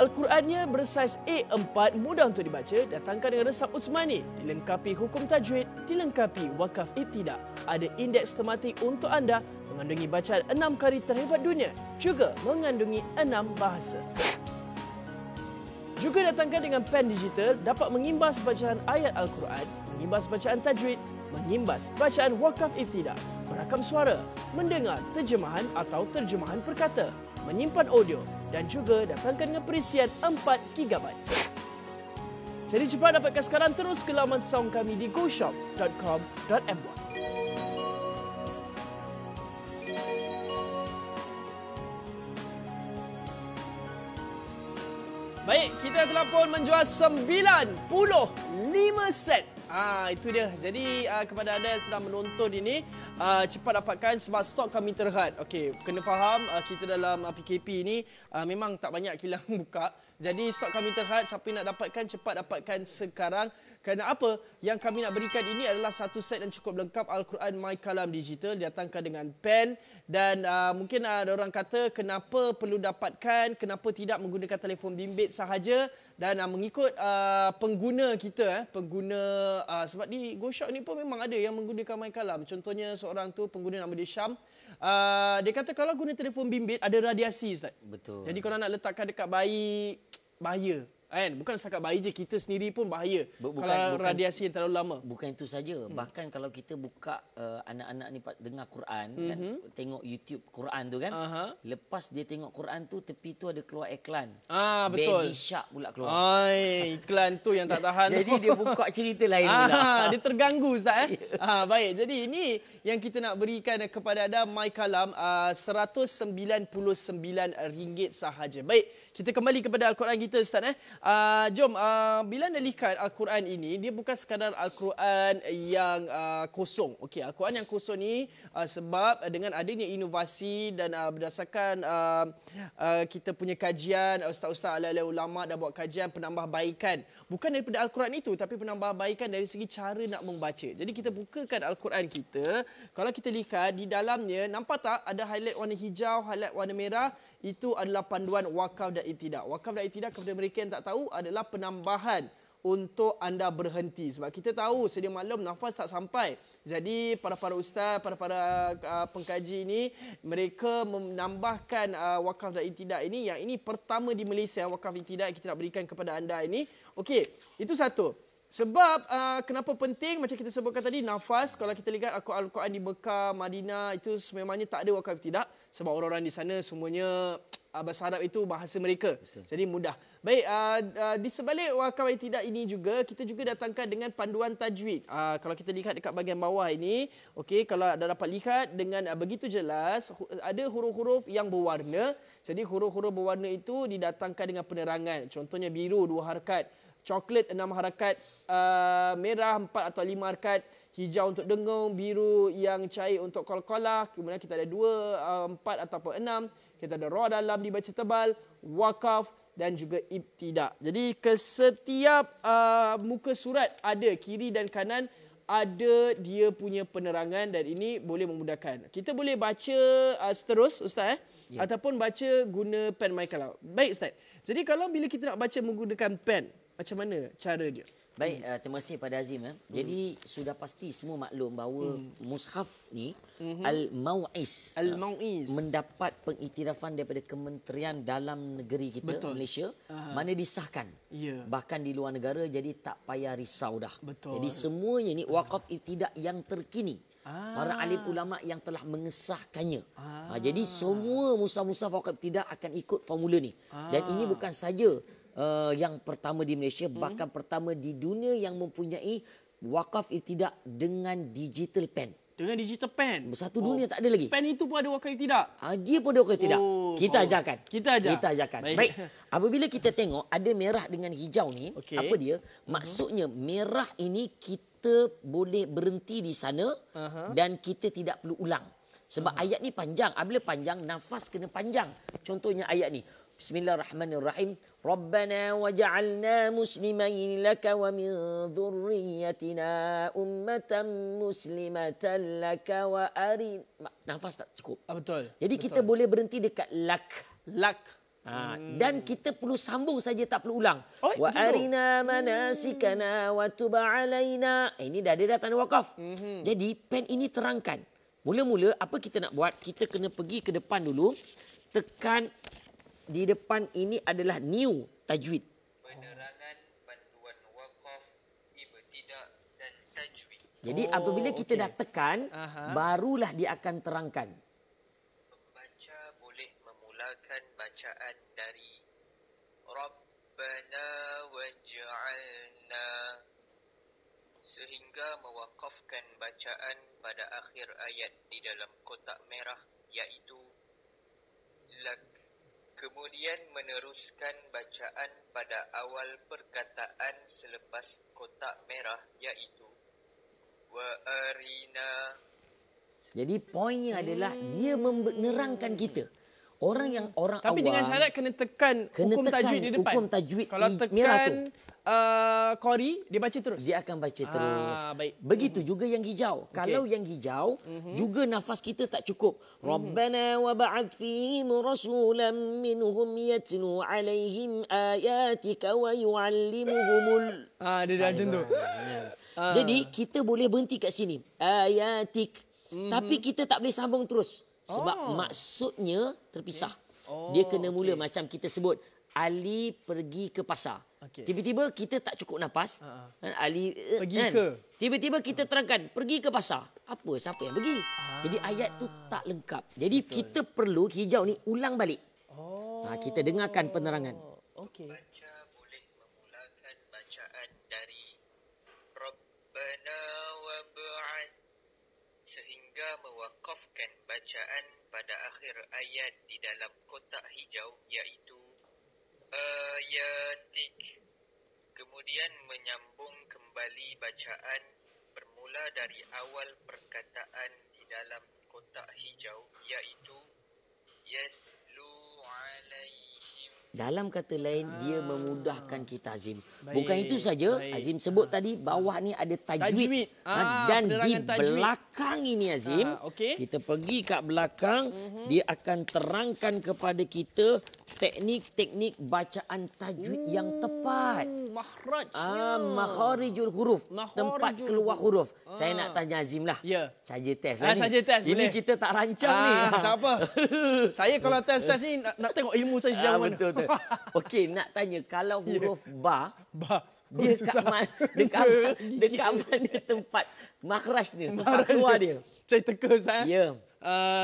Al-Qurannya bersaiz A4, mudah untuk dibaca, datangkan dengan resap Utsmani, dilengkapi hukum tajwid, dilengkapi wakaf ibtidak. Ada indeks tematik untuk anda, mengandungi bacaan 6 kari terhebat dunia, juga mengandungi 6 bahasa. Juga datangkan dengan pen digital, dapat mengimbas bacaan ayat Al-Quran, mengimbas bacaan tajwid, mengimbas bacaan wakaf ibtidak, merakam suara, mendengar terjemahan atau terjemahan perkata, menyimpan audio dan juga datangkan dengan perisian 4 GB. Jadi cepat dapatkan sekarang, terus ke laman saung kami di goshop.com.my. Baik, kita telah pun menjual 95 set. Itu dia. Jadi kepada anda yang sedang menonton ini, cepat dapatkan sebab stok kami terhad. Okey, kena faham kita dalam PKP ini memang tak banyak kilang buka. Jadi stok kami terhad, siapa yang nak dapatkan cepat dapatkan sekarang. Kerana apa? Yang kami nak berikan ini adalah satu set yang cukup lengkap Al-Quran My Kalam Digital, didatangkan dengan pen. Dan mungkin ada orang kata kenapa perlu dapatkan, kenapa tidak menggunakan telefon bimbit sahaja. Dan mengikut pengguna kita, sebab di GoShop ni pun memang ada yang menggunakan My Kalam. Contohnya seorang tu pengguna nama dia Syam. Dia kata kalau guna telefon bimbit ada radiasi, Ustaz. Betul. Jadi kalau nak letakkan dekat bayi, bahaya. Bukan setakat bayi je, kita sendiri pun bahaya kalau radiasi yang terlalu lama. Bukan itu saja, bahkan kalau kita buka anak-anak ni dengar Quran, kan, tengok YouTube Quran tu kan, lepas dia tengok Quran tu, tepi tu ada keluar iklan. Betul. Baby Shark pula keluar. Iklan tu yang tak tahan. Jadi dia buka cerita lain pula. Dia terganggu, Ustaz. Baik, jadi ini yang kita nak berikan kepada anda, My Kalam, RM199 sahaja. Baik, kita kembali kepada Al-Quran kita, Ustaz. Jom, bila anda lihat Al-Quran ini, dia bukan sekadar Al-Quran yang kosong. Okey, Al-Quran yang kosong ni sebab dengan adanya inovasi dan berdasarkan kita punya kajian, ustaz-ustaz ala-ala ulama' dah buat kajian penambahbaikan. Bukan daripada Al-Quran itu, tapi penambahbaikan dari segi cara nak membaca. Jadi kita bukakan Al-Quran kita, kalau kita lihat di dalamnya, nampak tak ada highlight warna hijau, highlight warna merah, itu adalah panduan wakaf dan iktidak. Wakaf dan iktidak kepada mereka yang tak tahu adalah penambahan untuk anda berhenti. Sebab kita tahu sedia maklum nafas tak sampai. Jadi para ustaz, para pengkaji ini, mereka menambahkan wakaf dan iktidak ini. Yang ini pertama di Malaysia, wakaf iktidak yang kita nak berikan kepada anda ini. Okey, itu satu. Sebab kenapa penting, macam kita sebutkan tadi, nafas. Kalau kita lihat Al-Quran di Mekah, Madinah, itu sememangnya tak ada wakaf iktidak. Sebab orang-orang di sana semuanya bahasa Arab itu bahasa mereka. Betul. Jadi mudah. Baik, di sebalik wakaf iktidak ini juga, kita juga datangkan dengan panduan tajwid. Kalau kita lihat dekat bahagian bawah ini, okey, kalau anda dapat lihat dengan begitu jelas, ada huruf-huruf yang berwarna. Jadi huruf-huruf berwarna itu didatangkan dengan penerangan. Contohnya biru 2 harakat, coklat 6 harakat, merah 4 atau 5 harakat, hijau untuk dengung, biru yang cair untuk qalqalah, kemudian kita ada 2, 4 ataupun 6, kita ada ra dalam dibaca tebal, wakaf, dan juga ibtida. Jadi ke setiap muka surat ada kiri dan kanan ada dia punya penerangan dan ini boleh memudahkan. Kita boleh baca seterus Ustaz ataupun baca guna pen my kalau. Baik Ustaz. Jadi kalau bila kita nak baca menggunakan pen, macam mana cara dia? Baik, terima kasih pada Azim. Jadi sudah pasti semua maklum bahawa mushaf ni Al-Mau'iz mendapat pengiktirafan daripada Kementerian Dalam Negeri kita Malaysia, mana disahkan. Bahkan di luar negara, jadi tak payah risau dah. Jadi semuanya ni wakaf ibtidak yang terkini. Para alim ulama yang telah mengesahkannya. Jadi semua mushaf-mushaf wakaf ibtidak akan ikut formula ni. Dan ini bukan saja yang pertama di Malaysia, bahkan pertama di dunia yang mempunyai wakaf ibtidak dengan digital pen. Dengan digital pen? Satu dunia tak ada lagi. Pen itu pun ada wakaf ibtidak? Dia pun ada wakaf ibtidak. Kita ajarkan. Kita ajarkan. Baik. Apabila kita tengok ada merah dengan hijau ni, apa dia? Maksudnya merah ini kita boleh berhenti di sana dan kita tidak perlu ulang. Sebab ayat ni panjang. Apabila panjang, nafas kena panjang. Contohnya ayat ni. Bismillahirrahmanirrahim. Rabbana waj'alna muslimain laka wa min dhurriyyatina ummatan muslimatan laka wa arin. Nafas tak cukup. Betul. Jadi kita boleh berhenti dekat lak. Dan kita perlu sambung saja, tak perlu ulang. Wa arina manasikana wa tub alaina. Ini dia dah tanda wakaf. Jadi pen ini terangkan. Mula-mula apa kita nak buat? Kita kena pergi ke depan dulu. Tekan di depan ini adalah new tajwid. Penerangan panduan wakaf, ibtidak dan tajwid. Jadi apabila kita dah tekan, barulah dia akan terangkan. Pembaca boleh memulakan bacaan dari Rabbana waj'alna sehingga mewakafkan bacaan pada akhir ayat di dalam kotak merah, iaitu lak. Kemudian meneruskan bacaan pada awal perkataan selepas kotak merah, iaitu wa arina. Jadi poinnya adalah dia menerangkan kita. Orang awam. Tapi dengan syarat kena tekan hukum tajwid di depan. Hukum tajwid kalau tekan qari, dia baca terus. Dia akan baca terus. Baik. Begitu juga yang hijau. Kalau yang hijau, juga nafas kita tak cukup. Rabbana wa ba'ath fihim rasulan minhum yatlu alaihim ayatika wa yu'allimuhumul. Dia dah macam tu. Jadi kita boleh berhenti kat sini. Ayatik. Tapi kita tak boleh sambung terus. Sebab maksudnya terpisah. Dia kena mula macam kita sebut. Ali pergi ke pasar. Tiba-tiba kita tak cukup nafas. Ali pergi ke. Tiba-tiba kita terangkan pergi ke pasar. Apa? Siapa yang pergi? Jadi ayat tu tak lengkap. Jadi kita perlu hijau ni ulang balik. Kita dengarkan penerangan. Baca boleh memulakan bacaan dari Rabbana wa ba'ath sehingga mewakafkan bacaan pada akhir ayat di dalam kotak hijau, iaitu ayatik. Kemudian menyambung kembali bacaan bermula dari awal perkataan di dalam kotak hijau, iaitu yatlu alaihim. Dalam kata lain, dia memudahkan kita, Azim. Bukan itu saja, Azim sebut tadi bawah ni ada tajwid. Dan di belakang ini, Azim, kita pergi kat belakang, dia akan terangkan kepada kita teknik-teknik bacaan tajwid yang tepat. Makharijul huruf. Tempat keluar huruf. Saya nak tanya Azim lah. Saja test lah ni. Saja test, ini boleh. kita tak rancang ni. Tak apa. Saya kalau test-test ni nak tengok ilmu saya sejauh mana. Betul. Okey, nak tanya kalau huruf ba, dia dekat mana tempat makhrajnya, tempat keluar dia? Saya teka Ustaz. Ya.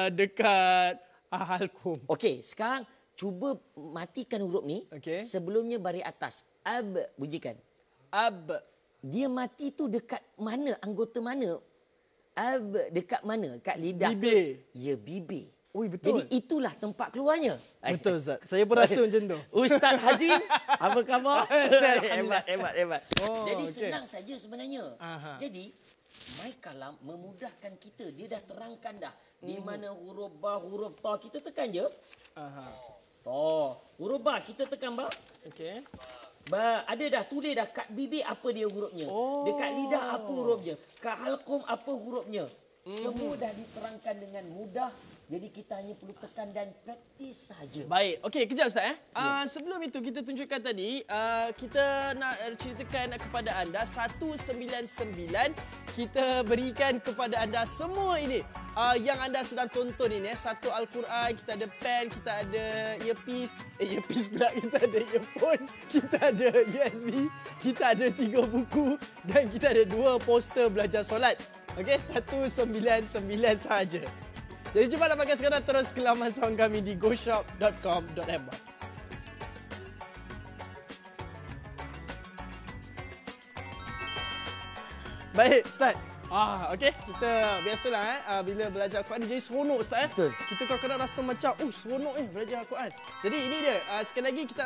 Dekat halkum. Okey, sekarang cuba matikan huruf ni. Sebelumnya baris atas. Ab, bunyikan. Ab. Dia mati tu dekat mana? Anggota mana? Ab, dekat mana? Kat lidah. Bibir. Ya, bibir. Ui, betul. Jadi itulah tempat keluarnya. Betul Ustaz. Saya pun rasa macam tu. Ustaz Hazim, apa khabar? Alhamdulillah. Hebat. Jadi okey. senang saja sebenarnya. Jadi My Kalam memudahkan kita. Dia dah terangkan dah di mana huruf ba, huruf ta, kita tekan je. Huruf ba kita tekan ba. Okey. Ba, ada dah tulis dah kat bibir apa dia hurufnya. Dekat lidah apa hurufnya. Kat halqum apa hurufnya. Semua dah diterangkan dengan mudah. Jadi kita hanya perlu tekan dan praktis saja. Baik. Okey, kejap Ustaz. Sebelum itu kita tunjukkan tadi, kita nak ceritakan kepada anda 199 kita berikan kepada anda semua ini. Yang anda sedang tonton ini. Satu Al-Quran, kita ada pen, kita ada earpiece. Earpiece pula, kita ada earphone, kita ada USB, kita ada 3 buku dan kita ada 2 poster belajar solat. Okey, 199 sahaja. Jadi cuba dapatkan sekarang, terus ke laman sound kami di goshop.com.my. Baik, Ustaz. Okey, kita biasalah bila belajar Al-Quran jadi seronok Ustaz. Betul. Kita kadang-kadang rasa macam seronok belajar Al-Quran. Jadi ini dia, sekali lagi kita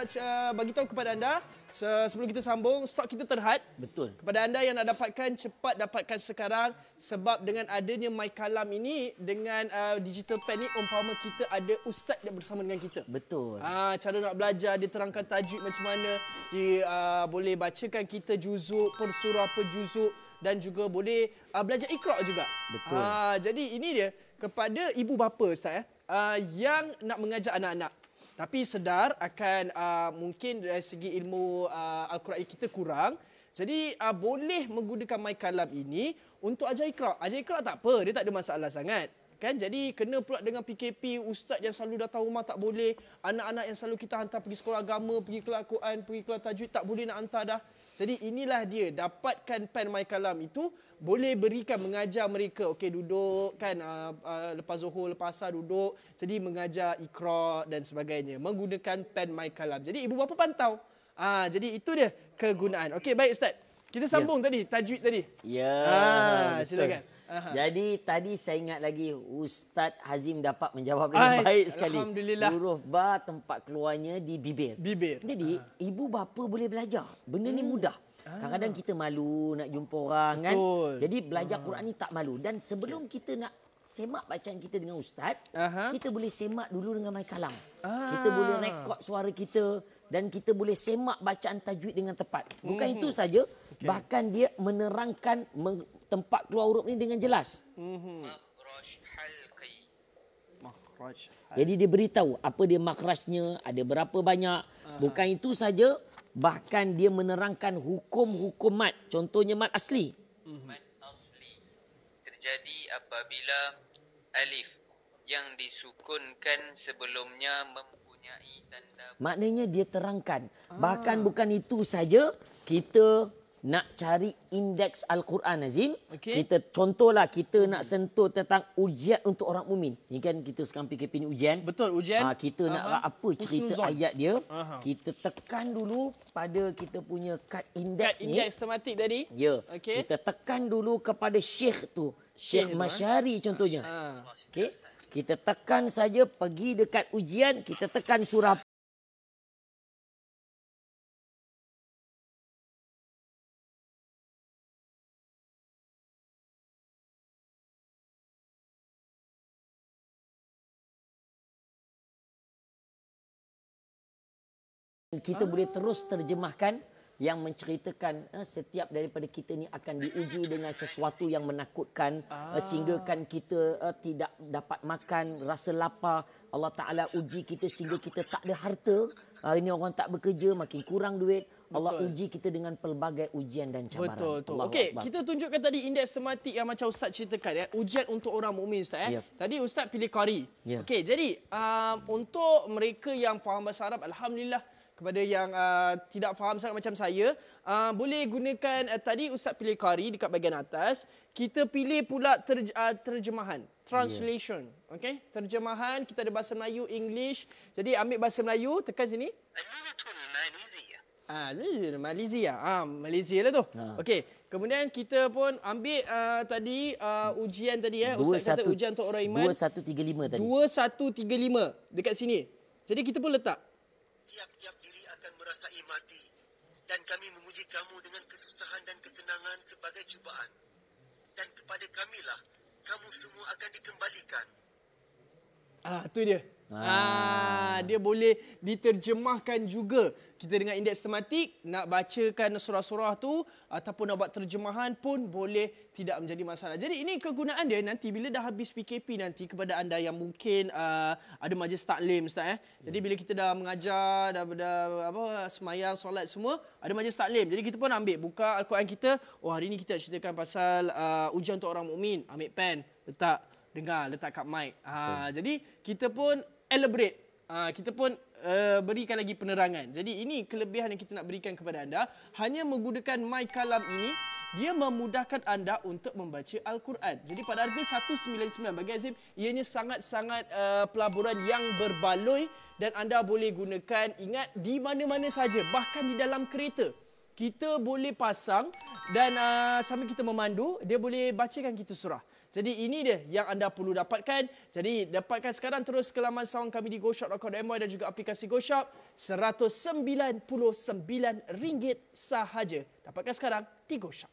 bagi tahu kepada anda sebelum kita sambung, stok kita terhad. Betul. Kepada anda yang nak dapatkan, cepat dapatkan sekarang sebab dengan adanya My Kalam ini dengan digital pen ni umpama kita ada ustaz yang bersama dengan kita. Betul. Cara nak belajar, dia terangkan tajwid macam mana, dia boleh bacakan kita juzuk per surah per juzuk dan juga boleh belajar Iqra juga. Betul. Jadi ini dia kepada ibu bapa Ustaz yang nak mengajar anak-anak. Tapi sedar akan mungkin dari segi ilmu Al-Quran kita kurang. Jadi boleh menggunakan My Kalam ini untuk ajar Iqra. Ajar Iqra tak apa, dia tak ada masalah sangat. Kan? Jadi kena pula dengan PKP, ustaz yang selalu datang rumah tak boleh. Anak-anak yang selalu kita hantar pergi sekolah agama, pergi kelas Al-Quran, pergi kelas tajwid, tak boleh nak hantar dah. Jadi inilah dia, dapatkan pen My Kalam itu, boleh berikan mengajar mereka. Okey, duduk kan, lepas zuhur, lepas asar duduk. Jadi mengajar Iqra dan sebagainya menggunakan pen My Kalam. Jadi ibu bapa pantau. Jadi itu dia kegunaan. Okey, baik Ustaz. Kita sambung tadi, tajwid tadi. Ya. Silakan. Jadi tadi saya ingat lagi Ustaz Hazim dapat menjawab dengan baik sekali. Alhamdulillah. Huruf ba tempat keluarnya di bibir. Jadi ibu bapa boleh belajar. Benda ni mudah. Kadang-kadang kita malu nak jumpa orang kan. Jadi belajar Quran ni tak malu. Dan sebelum kita nak semak bacaan kita dengan ustaz, kita boleh semak dulu dengan My Kalam. Kita boleh rekod suara kita dan kita boleh semak bacaan tajwid dengan tepat. Bukan itu saja, bahkan dia menerangkan tempat keluar huruf ni dengan jelas. Jadi dia beritahu apa dia makrajnya, ada berapa banyak. Bukan itu saja, bahkan dia menerangkan hukum-hukum mat. Contohnya mat asli. Mat asli terjadi apabila alif yang disukunkan sebelumnya mempunyai tanda. Maknanya dia terangkan. Bahkan bukan itu saja, kita nak cari indeks Al-Quran Azim. Kita contohlah kita nak sentuh tentang ujian untuk orang mukmin. Ni kan kita sekarang PKP ni ujian. Betul, ujian. Kita nak apa cerita ayat dia. Kita tekan dulu pada kita punya kad indeks ni. Indeks tematik tadi. Ya. Kita tekan dulu kepada syekh tu. Syekh Masyari contohnya. Okey. Kita tekan saja pergi dekat ujian, kita tekan surah kita boleh terus terjemahkan yang menceritakan setiap daripada kita ni akan diuji dengan sesuatu yang menakutkan sehinggakan kita tidak dapat makan, rasa lapar. Allah Ta'ala uji kita sehingga kita tak ada harta. Ini orang tak bekerja, makin kurang duit. Allah uji kita dengan pelbagai ujian dan cabaran. Betul. Okey, kita tunjukkan tadi indeks tematik yang macam Ustaz ceritakan. Ujian untuk orang mukmin Ustaz. Tadi Ustaz pilih qari. Okey, jadi untuk mereka yang faham bahasa Arab, Alhamdulillah. Kepada yang tidak faham sangat macam saya, boleh gunakan tadi Ustaz pilih qari dekat bahagian atas. Kita pilih pula terjemahan, translation. Okey, terjemahan kita ada bahasa Melayu, English. Jadi ambil bahasa Melayu, tekan sini. Malaysia. Malaysia lah tu. Okey, kemudian kita pun ambil tadi ujian tadi Ustaz kata ujian untuk orang iman. 2135 tadi. 2135 dekat sini. Jadi kita pun letak. Tiap-tiap diri akan merasai mati dan kami memuji kamu dengan kesusahan dan kesenangan sebagai cubaan. Dan kepada kamilah kamu semua akan dikembalikan. Tu dia. Dia boleh diterjemahkan juga. Kita dengan indeks tematik nak bacakan surah-surah tu ataupun nak buat terjemahan pun boleh, tidak menjadi masalah. Jadi ini kegunaan dia nanti bila dah habis PKP nanti kepada anda yang mungkin ada majlis taklim, Ustaz. Jadi bila kita dah mengajar, dah semayang, solat semua, ada majlis taklim. Jadi kita pun ambil buka Al-Quran kita. Hari ni kita ceritakan pasal ujian untuk orang mukmin. Ambil pen, letak, dengar, letak kat mic. Jadi kita pun elaborate. Kita pun berikan lagi penerangan. Jadi ini kelebihan yang kita nak berikan kepada anda. Hanya menggunakan My Kalam ini, dia memudahkan anda untuk membaca Al-Quran. Jadi pada harga $199 bagi Azim, ianya sangat-sangat pelaburan yang berbaloi dan anda boleh gunakan, ingat, di mana-mana saja, bahkan di dalam kereta. Kita boleh pasang dan sambil kita memandu, dia boleh bacakan kita surah. Jadi ini dia yang anda perlu dapatkan. Jadi dapatkan sekarang terus ke laman sound kami di goshop.com.my dan juga aplikasi GoShop. RM199 sahaja. Dapatkan sekarang di GoShop.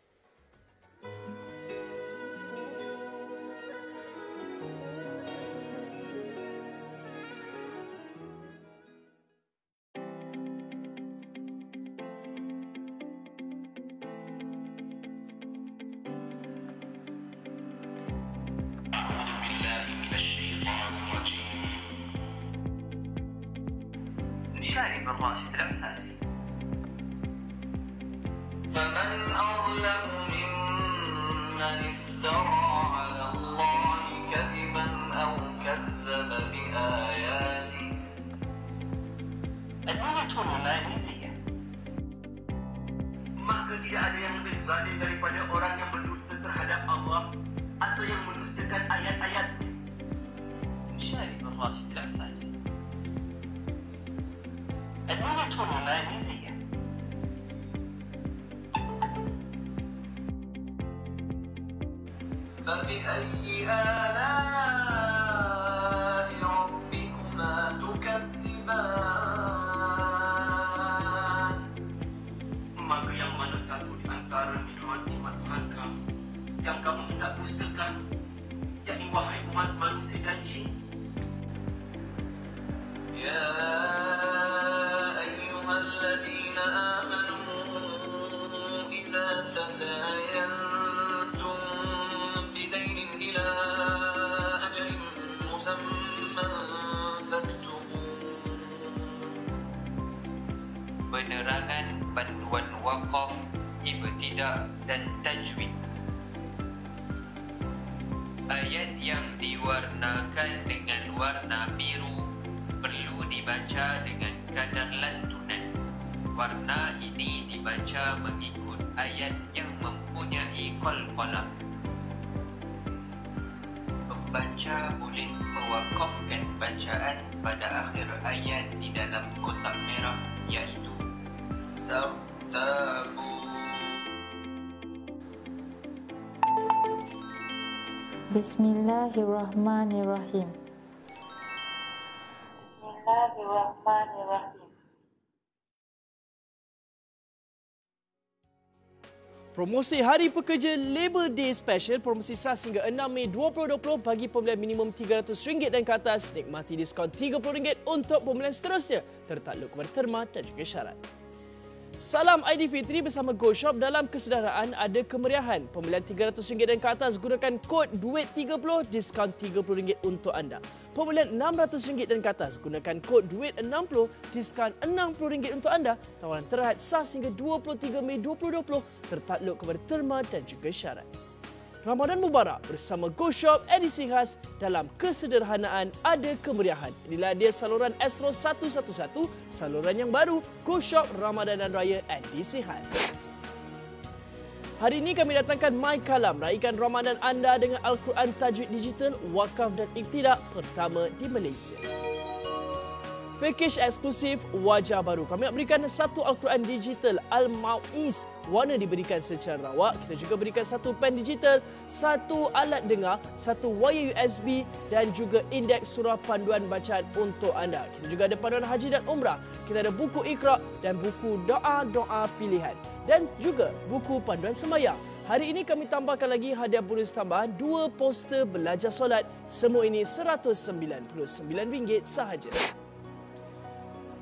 شارب الراشد العباسي فمن أظلم ممن افترى على الله كذبا أو كذب بآياته اللغة الرومانية. Maka tidak ada yang lebih zalim daripada orang yang berdusta terhadap Allah atau yang mendustakan ayat-ayatnya. شارب الراشد العباسي اللغة الرومانية. فبأي آلاء ربكما تكذبان. Maka yang mana satu di antara nikmat-nikmat Tuhan kamu yang kamu hendak dustakan, yakni wahai umat manusia dan jin? يا أيها الذين آمنوا إذا تداينتم بدين إلى أجل مسمى فاكتبوه. Penerangan panduan wakaf, ibtidah dan tajwid. Ayat yang diwarnakan dengan warna biru perlu dibaca dengan kadar lantunan. Warna ini dibaca mengikut ayat yang mempunyai qalqalah. Pembaca boleh mewakafkan bacaan pada akhir ayat di dalam kotak merah, iaitu Tartabu. Bismillahirrahmanirrahim. Bismillahirrahmanirrahim. Promosi Hari Pekerja Labor Day Special, promosi sas hingga 6 Mei 2020 bagi pembelian minimum RM300 dan ke atas, nikmati diskaun RM30 untuk pembelian seterusnya, tertakluk kepada terma dan juga syarat. Salam Aidilfitri bersama GoShop. Dalam kesedaraan ada kemeriahan. Pembelian RM300 dan ke atas gunakan kod DUIT30, diskaun RM30 untuk anda. Pembelian RM600 dan ke atas gunakan kod DUIT60, diskaun RM60 untuk anda. Tawaran terhad sas hingga 23 Mei 2020, tertakluk kepada terma dan juga syarat. Ramadan Mubarak bersama GoShop, edisi khas. Dalam kesederhanaan ada kemeriahan. Inilah dia saluran Astro 111, saluran yang baru, GoShop Ramadan dan Raya edisi khas. Hari ini kami datangkan My Kalam, raikan Ramadan anda dengan Al-Quran tajwid digital, wakaf dan iktidak pertama di Malaysia. Pakej eksklusif wajah baru. Kami nak berikan satu Al-Quran digital Al-Mau'iz, warna diberikan secara rawak. Kita juga berikan satu pen digital, satu alat dengar, satu wire USB dan juga indeks surah panduan bacaan untuk anda. Kita juga ada panduan haji dan umrah. Kita ada buku Iqra dan buku doa-doa pilihan dan juga buku panduan semayang. Hari ini kami tambahkan lagi hadiah bonus tambahan 2 poster belajar solat. Semua ini RM199 sahaja.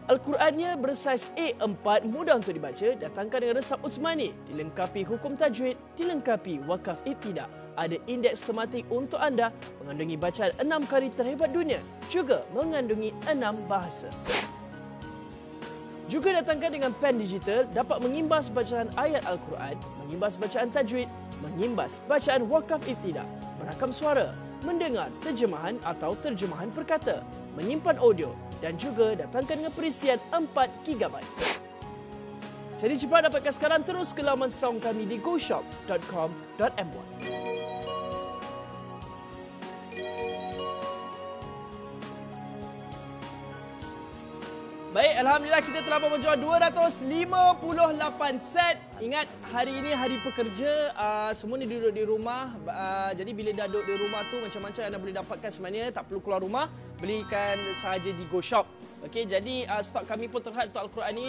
Al-Qurannya bersaiz A4, mudah untuk dibaca, datangkan dengan resap Utsmani, dilengkapi hukum tajwid, dilengkapi wakaf ibtidak. Ada indeks tematik untuk anda, mengandungi bacaan 6 kari terhebat dunia, juga mengandungi 6 bahasa. Juga datangkan dengan pen digital, dapat mengimbas bacaan ayat Al-Quran, mengimbas bacaan tajwid, mengimbas bacaan wakaf ibtidak, merakam suara, mendengar terjemahan atau terjemahan perkata, menyimpan audio dan juga datangkan dengan perisian 4GB. Jadi cepat dapatkan sekarang, terus ke laman saung kami di goshop.com.my. Baik, Alhamdulillah kita telah menjual 258 set. Ingat, hari ini hari pekerja, semua ni duduk di rumah. Jadi bila dah duduk di rumah tu, macam-macam anda boleh dapatkan sebenarnya. Tak perlu keluar rumah, belikan sahaja di Go Shop. Okey, jadi stok kami pun terhad untuk Al-Quran ni.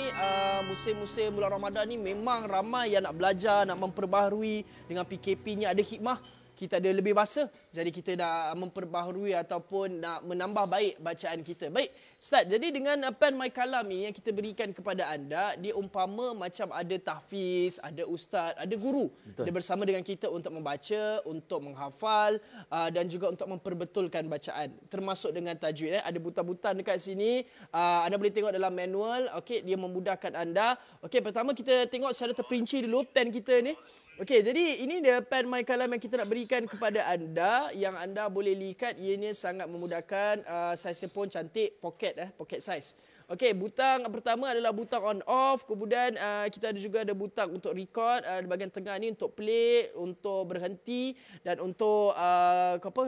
Musim-musim bulan Ramadan ni memang ramai yang nak belajar, nak memperbaharui. Dengan PKP ni ada hikmah. Kita ada lebih masa, jadi kita nak memperbaharui ataupun nak menambah baik bacaan kita. Baik, Ustaz, jadi dengan pen My Kalam ini yang kita berikan kepada anda, dia umpama macam ada tahfiz, ada ustaz, ada guru. Betul. Dia bersama dengan kita untuk membaca, untuk menghafal dan juga untuk memperbetulkan bacaan. Termasuk dengan tajwid. Ada butan-butan dekat sini, anda boleh tengok dalam manual. Okey, dia memudahkan anda. Okey, pertama kita tengok secara terperinci dulu pen kita ni. Okey, jadi ini dia pen My Kalam yang kita nak berikan kepada anda, yang anda boleh likat. Ianya sangat memudahkan, saiznya pun cantik, pocket size. Okey, butang pertama adalah butang on off, kemudian kita ada juga ada butang untuk record, di bahagian tengah ni untuk play, untuk berhenti dan untuk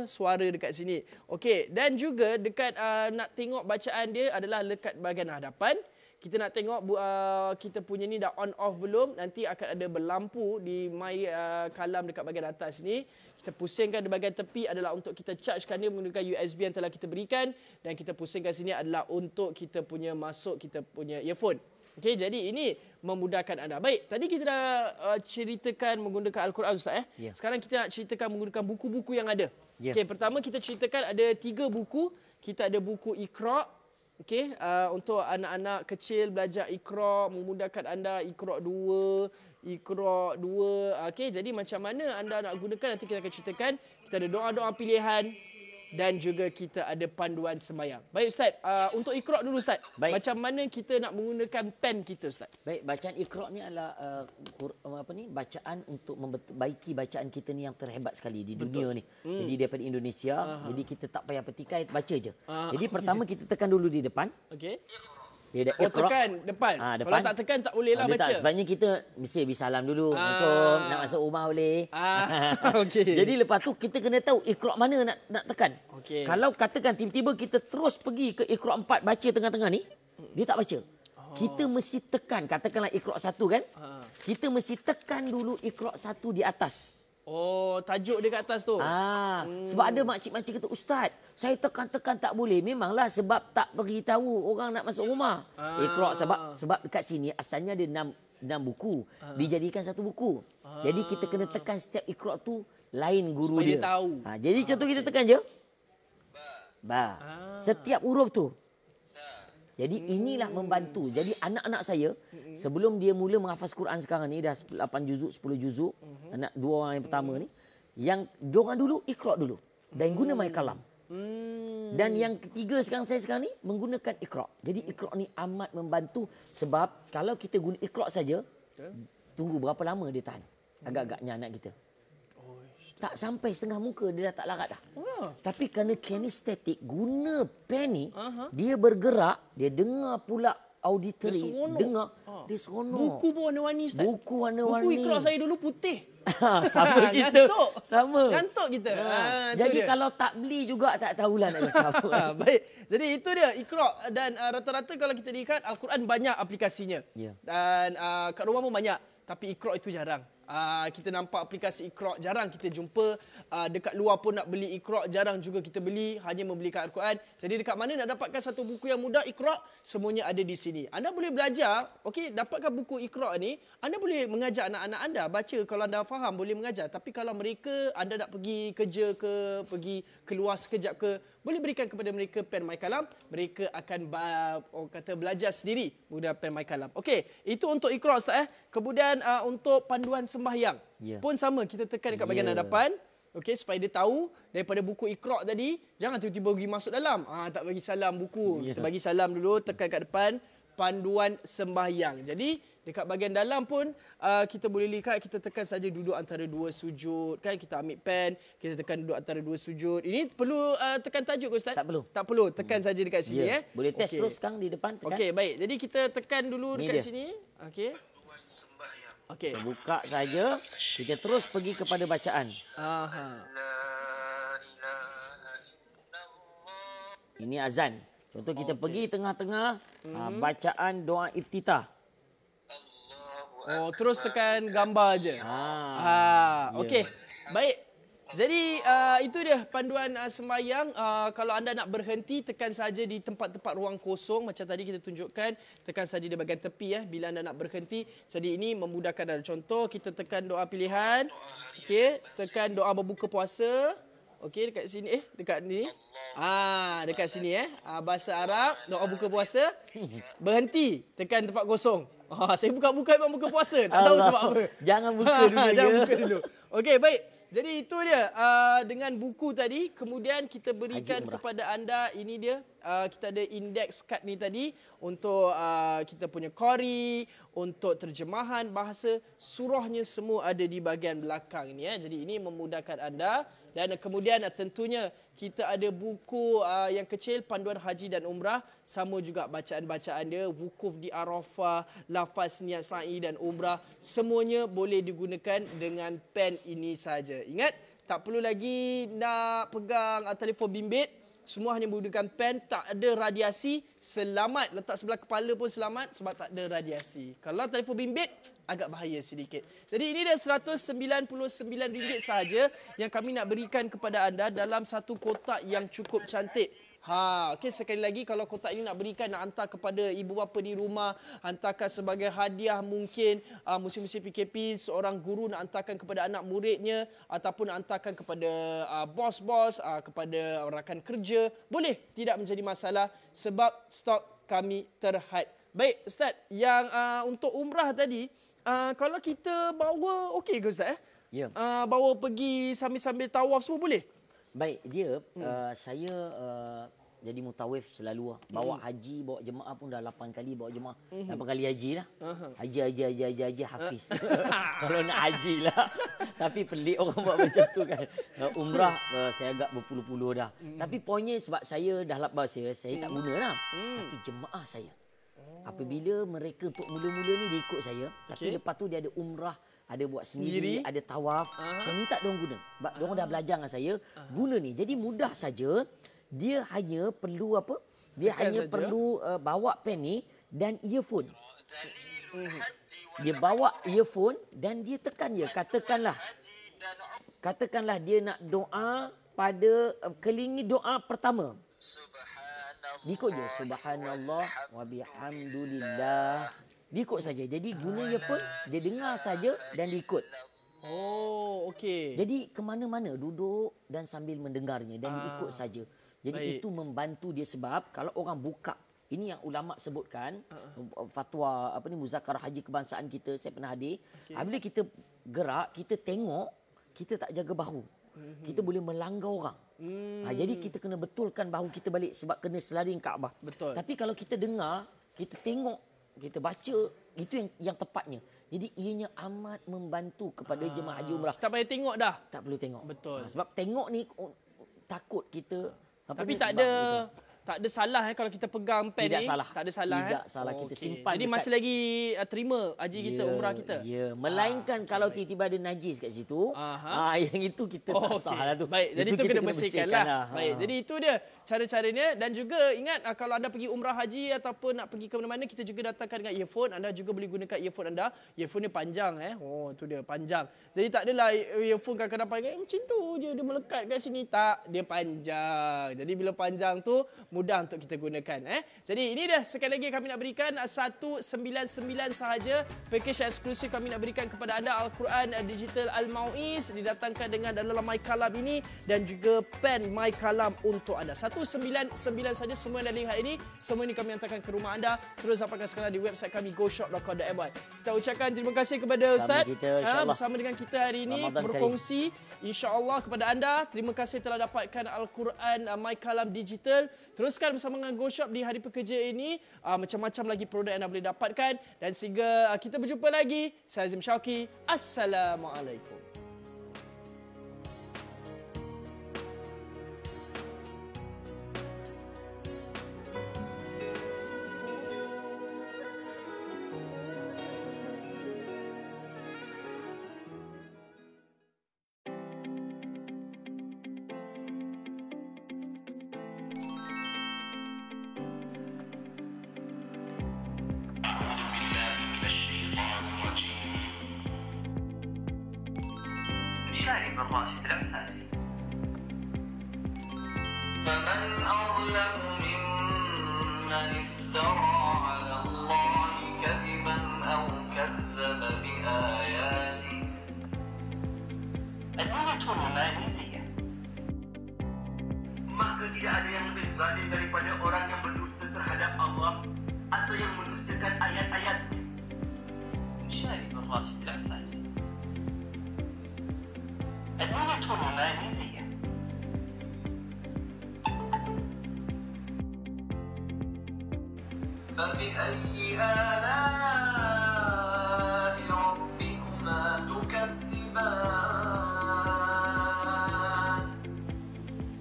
suara dekat sini. Okey, dan juga dekat nak tengok bacaan dia adalah dekat bahagian hadapan. Kita nak tengok kita punya ni dah on off belum. Nanti akan ada berlampu di My Kalam dekat bahagian atas ni. Kita pusingkan di bahagian tepi adalah untuk kita chargekan dia menggunakan USB yang telah kita berikan. Dan kita pusingkan sini adalah untuk kita punya masuk kita punya earphone. Okey, jadi ini memudahkan anda. Baik, tadi kita dah ceritakan menggunakan Al-Quran, Ustaz. Yeah. Sekarang kita nak ceritakan menggunakan buku-buku yang ada. Yeah. Okey, pertama kita ceritakan ada 3 buku. Kita ada buku Iqra'. Okey, untuk anak-anak kecil belajar Iqra', memudahkan anda Iqra' 2. Okey, jadi macam mana anda nak gunakan nanti kita akan ceritakan. Kita ada doa-doa pilihan dan juga kita ada panduan sembahyang. Baik Ustaz, untuk Iqra' dulu Ustaz. Baik. Macam mana kita nak menggunakan pen kita Ustaz? Baik, bacaan Iqra' ni adalah bacaan untuk memperbaiki bacaan kita ni yang terhebat sekali di dunia ni. Jadi daripada Indonesia, jadi kita tak payah petikai, baca je. Jadi pertama kita tekan dulu di depan. Okey. Dia ada tekan depan. Depan. Kalau tak tekan tak bolehlah baca. Sebabnya kita mesti salam dulu. Assalamualaikum. Nak masuk rumah boleh. Okey. Jadi lepas tu kita kena tahu Iqra' mana nak tekan. Okay. Kalau katakan tiba-tiba kita terus pergi ke Iqra' 4 baca tengah-tengah ni, dia tak baca. Kita mesti tekan, katakanlah Iqra' 1 kan. Kita mesti tekan dulu Iqra' 1 di atas. Oh, tajuk dia kat atas tu. Sebab ada makcik-makcik kata, Ustaz, saya tekan-tekan tak boleh. Memanglah sebab tak beritahu orang nak masuk rumah. Iqra' sebab dekat sini asalnya ada 6 buku. Dijadikan 1 buku. Jadi kita kena tekan setiap Iqra' tu lain guru supaya dia. Tahu. Jadi contoh kita tekan je. Ba. Setiap huruf tu. Jadi inilah membantu. Jadi anak-anak saya sebelum dia mula menghafaz Quran sekarang ni dah 8 juzuk, 10 juzuk. Anak 2 orang yang pertama ni, yang diorang dulu Iqra' dulu dan guna My Kalam. Dan yang ketiga sekarang ni menggunakan Iqra'. Jadi Iqra' ni amat membantu sebab kalau kita guna Iqra' saja, tunggu berapa lama dia tahan. Agak-agaknya anak kita. Tak sampai setengah muka dia dah tak larat dah. Tapi kerana kinestetik, guna pen ni, dia bergerak, dia dengar pula auditory, dia seronok. Buku pun warna-warni Ustaz. Buku warna-warni. Buku Iqra' saya dulu putih. Sama kita. Ngantuk. Sama. Ngantuk kita. Jadi kalau tak beli juga tak tahulah nak cakap apa. Baik. Jadi itu dia Iqra'. Dan rata-rata kalau kita lihat Al-Quran banyak aplikasinya. Dan kat rumah pun banyak. Tapi Iqra' itu jarang. Kita nampak aplikasi Iqra, jarang kita jumpa. Dekat luar pun nak beli Iqra, jarang juga kita beli, hanya membelikan Al-Quran. Jadi dekat mana nak dapatkan satu buku yang mudah Iqra, semuanya ada di sini. Anda boleh belajar, okey, dapatkan buku Iqra ni, anda boleh mengajar anak-anak anda baca. Kalau anda faham boleh mengajar, tapi kalau mereka anda nak pergi kerja ke, pergi keluar sekejap ke, boleh berikan kepada mereka pen My Kalam, mereka akan belajar sendiri guna pen My Kalam. Okey, itu untuk Iqra Ustaz. Kemudian untuk panduan sembahyang pun sama, kita tekan dekat bahagian hadapan. Okey, supaya dia tahu daripada buku Iqra tadi, jangan tiba-tiba pergi masuk dalam. Tak bagi salam buku. Kita bagi salam dulu, tekan kat depan panduan sembahyang. Jadi dekat bahagian dalam pun kita boleh lihat, kita tekan saja duduk antara dua sujud. Kan kita ambil pen, kita tekan duduk antara dua sujud. Ini perlu tekan tajuk ke Ustaz? Tak perlu. Tak perlu, tekan saja dekat sini. Boleh test terus sekarang di depan. Okey, baik. Jadi kita tekan dulu dekat sini. Okey. Okey. Kita buka saja, kita terus pergi kepada bacaan. Ini azan. Contoh kita pergi tengah-tengah bacaan doa iftitah. Terus tekan gambar aje. Okey. Baik. Jadi itu dia panduan sembahyang. Kalau anda nak berhenti, tekan saja di tempat-tempat ruang kosong macam tadi kita tunjukkan. Tekan saja di bahagian tepi bila anda nak berhenti. Jadi ini memudahkan anda. Contoh kita tekan doa pilihan. Okey, tekan doa berbuka puasa. Okey, dekat sini dekat ni. Dekat sini bahasa Arab, doa buka puasa. Berhenti, tekan tempat kosong. Saya buka-buka memang buka puasa. Tak tahu sebab apa. Jangan buka dulu. Jangan buka dulu. Okey, baik. Jadi itu dia dengan buku tadi. Kemudian kita berikan kepada anda, ini dia. Kita ada index card ni tadi untuk kita punya qari, untuk terjemahan bahasa, surahnya semua ada di bahagian belakang ni. Jadi ini memudahkan anda. Dan kemudian tentunya kita ada buku yang kecil, panduan haji dan umrah. Sama juga bacaan-bacaan dia, wukuf di Arafah, lafaz niat sa'i dan umrah. Semuanya boleh digunakan dengan pen ini saja. Ingat, tak perlu lagi nak pegang telefon bimbit. Semua hanya menggunakan pen, tak ada radiasi, selamat. Letak sebelah kepala pun selamat sebab tak ada radiasi. Kalau telefon bimbit, agak bahaya sedikit. Jadi ini dah RM199 sahaja yang kami nak berikan kepada anda dalam satu kotak yang cukup cantik. Okey, sekali lagi kalau kotak ini nak berikan, nak hantar kepada ibu bapa di rumah, hantarkan sebagai hadiah mungkin musim-musim PKP, seorang guru nak hantarkan kepada anak muridnya ataupun nak hantarkan kepada bos-bos, kepada rakan kerja, boleh, tidak menjadi masalah sebab stok kami terhad. Baik Ustaz, yang untuk umrah tadi, kalau kita bawa okey ke Ustaz? Ya. Bawa pergi sambil-sambil tawaf semua boleh? Baik, dia saya jadi mutawif selalu bawa haji, bawa jemaah pun dah 8 kali bawa jemaah. 8 kali haji lah. Haji hafiz. Kalau nak haji lah. Tapi pelik orang buat macam tu kan. Umrah saya agak berpuluh-puluh dah. Tapi poinnya sebab saya dah lapar saya tak guna lah. Tapi jemaah saya, apabila mereka untuk mula-mula ni dia ikut saya, tapi lepas tu dia ada umrah, ada buat sendiri, ada tawaf. Saya minta diorang guna. Sebab diorang dah belajar dengan saya guna ni. Jadi mudah saja. Dia hanya perlu apa? Dia hanya perlu bawa pen ni dan earphone. Dia bawa earphone dan dia tekan je. Katakanlah dia nak doa pada kelingi doa pertama. Diikut je. Subhanallah wa bihamdulillah. Diikut saja. Jadi guna earphone, dia dengar saja dan diikut. Okey. Jadi ke mana-mana duduk dan sambil mendengarnya dan diikut saja. Jadi itu membantu dia sebab kalau orang buka, ini yang ulama sebutkan, fatwa muzakarah haji kebangsaan kita, saya pernah hadir. Apabila kita gerak, kita tengok, kita tak jaga bahu. Kita boleh melanggar orang. Jadi kita kena betulkan bahu kita balik sebab kena selaring Kaabah. Betul. Tapi kalau kita dengar, kita tengok, kita baca, itu yang tepatnya. Jadi ianya amat membantu kepada jemaah haji umrah. Tak payah tengok dah. Tak perlu tengok. Betul. Sebab tengok ni takut kita. Tapi Tak ada salah kalau kita pegang pen Tidak ni. salah. Tak ada salah. Tidak salah. Kita simpan Jadi masih lagi terima haji kita, umrah kita. Ya, melainkan kalau tiba-tiba ada najis kat situ, yang itu kita tak sah lah tu. Baik, jadi itu kena bersihkan lah. Baik, jadi itu dia cara-caranya. Dan juga ingat kalau anda pergi umrah haji ataupun nak pergi ke mana-mana, kita juga datangkan dengan earphone. Anda juga boleh gunakan earphone anda. Earphone ni panjang Oh, tu dia panjang. Jadi tak adalah earphone kadang-kadang panggil macam tu je, dia melekat kat sini. Tak, dia panjang. Jadi bila panjang tu mudah untuk kita gunakan. Jadi ini dia sekali lagi kami nak berikan 199 sahaja package eksklusif kami nak berikan kepada anda, Al-Quran Digital Al-Mau'iz didatangkan dengan dalam My Kalam ini dan juga pen My Kalam untuk anda. 199 saja semua yang anda lihat ini. Semua ini kami hantarkan ke rumah anda. Terus dapatkan sekarang di website kami goshop.com.my. Kita ucapkan terima kasih kepada Ustaz bersama dengan kita hari ini berkongsi insya-Allah kepada anda. Terima kasih telah dapatkan Al-Quran My Kalam Digital. Teruskan bersama dengan GoShop di hari pekerja ini. Macam-macam lagi produk yang anda boleh dapatkan. Dan sehingga kita berjumpa lagi. Saya Azim Syauqi. Assalamualaikum. شارب الراشد العباسي فمن أظلم ممن افترى على الله كذبا أو كذب بآياته الآية الماليزية. Maka tidak ada yang lebih zalim daripada orang yang berdusta terhadap Allah atau yang mendustakan ayat-ayatnya. شارب الراشد العباسي الآية الماليزية. فبأي آلاء ربكما تكذبان.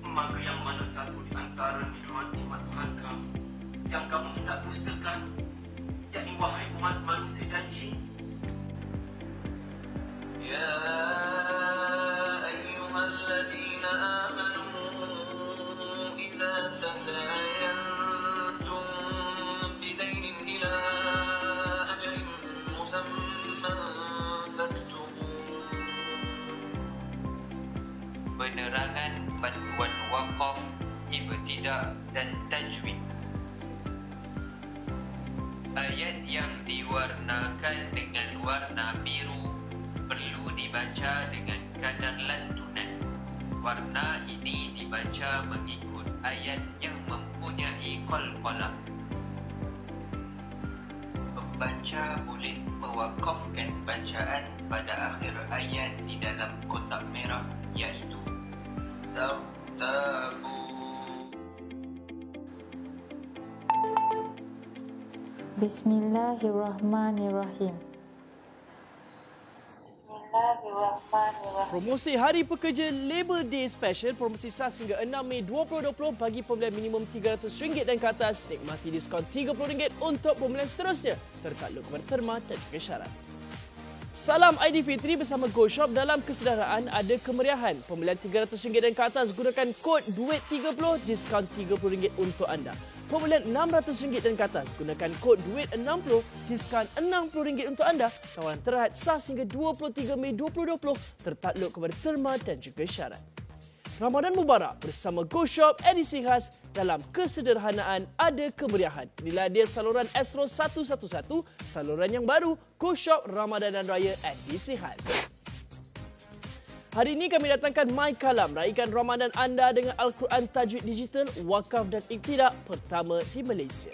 Maka yang mana satu di antara nikmat-nikmat Tuhan kamu yang kamu hendak dustakan, yakni wahai umat manusia dan jin? يا أيها الذين آمنوا إذا تداينتم بدين إلى أجل مسمى فاكتبوه. Penerangan bantuan wakaf, ibtidah dan tajwid. Ayat yang diwarnakan dengan warna biru perlu dibaca dengan kadar lantunan. Warna ini dibaca mengikut ayat yang mempunyai qalqalah. Pembaca boleh mewakafkan bacaan pada akhir ayat di dalam kotak merah, iaitu Tartabu. Bismillahirrahmanirrahim. Promosi Hari Pekerja Labour Day Special, promosi sas hingga 6 Mei 2020 bagi pembelian minimum RM300 dan ke atas. Nikmati diskaun RM30 untuk pembelian seterusnya. Tertakluk kepada terma dan juga syarat. Salam Aidilfitri bersama GoShop. Dalam kesedaraan ada kemeriahan. Pembelian RM300 dan ke atas gunakan kod DUIT30, diskaun RM30 untuk anda. Pembelian RM600 dan ke atas gunakan kod DUIT60, diskaun RM60 untuk anda. Tawaran terhad sas hingga 23 Mei 2020. Tertakluk kepada terma dan juga syarat. Ramadan Mubarak bersama GoShop edisi khas. Dalam kesederhanaan ada kemeriahan. Inilah dia saluran Astro 111, saluran yang baru GoShop Ramadan dan Raya edisi khas. Hari ini kami datangkan My Kalam, raikan Ramadan anda dengan Al-Quran Tajwid Digital, wakaf dan ibtidah pertama di Malaysia.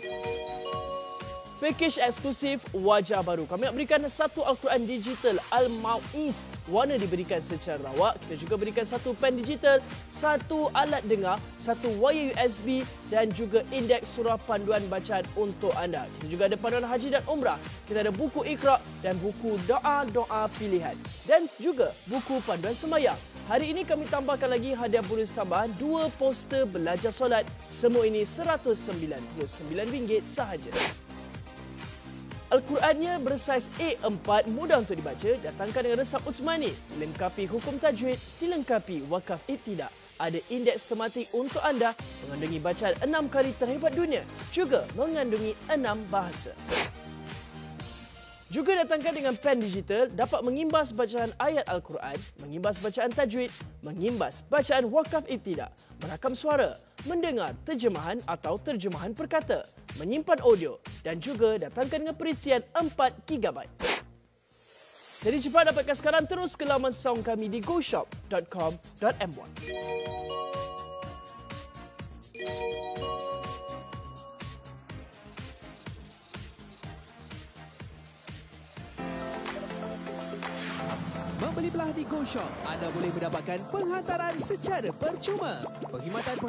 Package eksklusif wajah baru. Kami nak berikan satu Al-Quran digital Al-Mau'iz. Warna diberikan secara rawak. Kita juga berikan satu pen digital, satu alat dengar, satu wayar USB dan juga indeks surah panduan bacaan untuk anda. Kita juga ada panduan haji dan umrah. Kita ada buku Iqra dan buku doa-doa pilihan. Dan juga buku panduan sembahyang. Hari ini kami tambahkan lagi hadiah bonus tambahan 2 poster belajar solat. Semua ini RM199 sahaja. Al-Qurannya bersaiz A4, mudah untuk dibaca, datangkan dengan resap Utsmani, dilengkapi hukum tajwid, dilengkapi wakaf ibtidak. Ada indeks tematik untuk anda, mengandungi bacaan 6 kali terhebat dunia, juga mengandungi 6 bahasa. Juga datangkan dengan pen digital, dapat mengimbas bacaan ayat Al-Quran, mengimbas bacaan tajwid, mengimbas bacaan wakaf ibtidak, merakam suara, mendengar terjemahan atau terjemahan perkata, menyimpan audio dan juga datangkan dengan perisian 4 GB. Jadi cepat dapatkan sekarang, terus ke laman saung kami di goshop.com.my. Membeli belah di GoShop, anda boleh mendapatkan penghantaran secara percuma. Perkhidmatan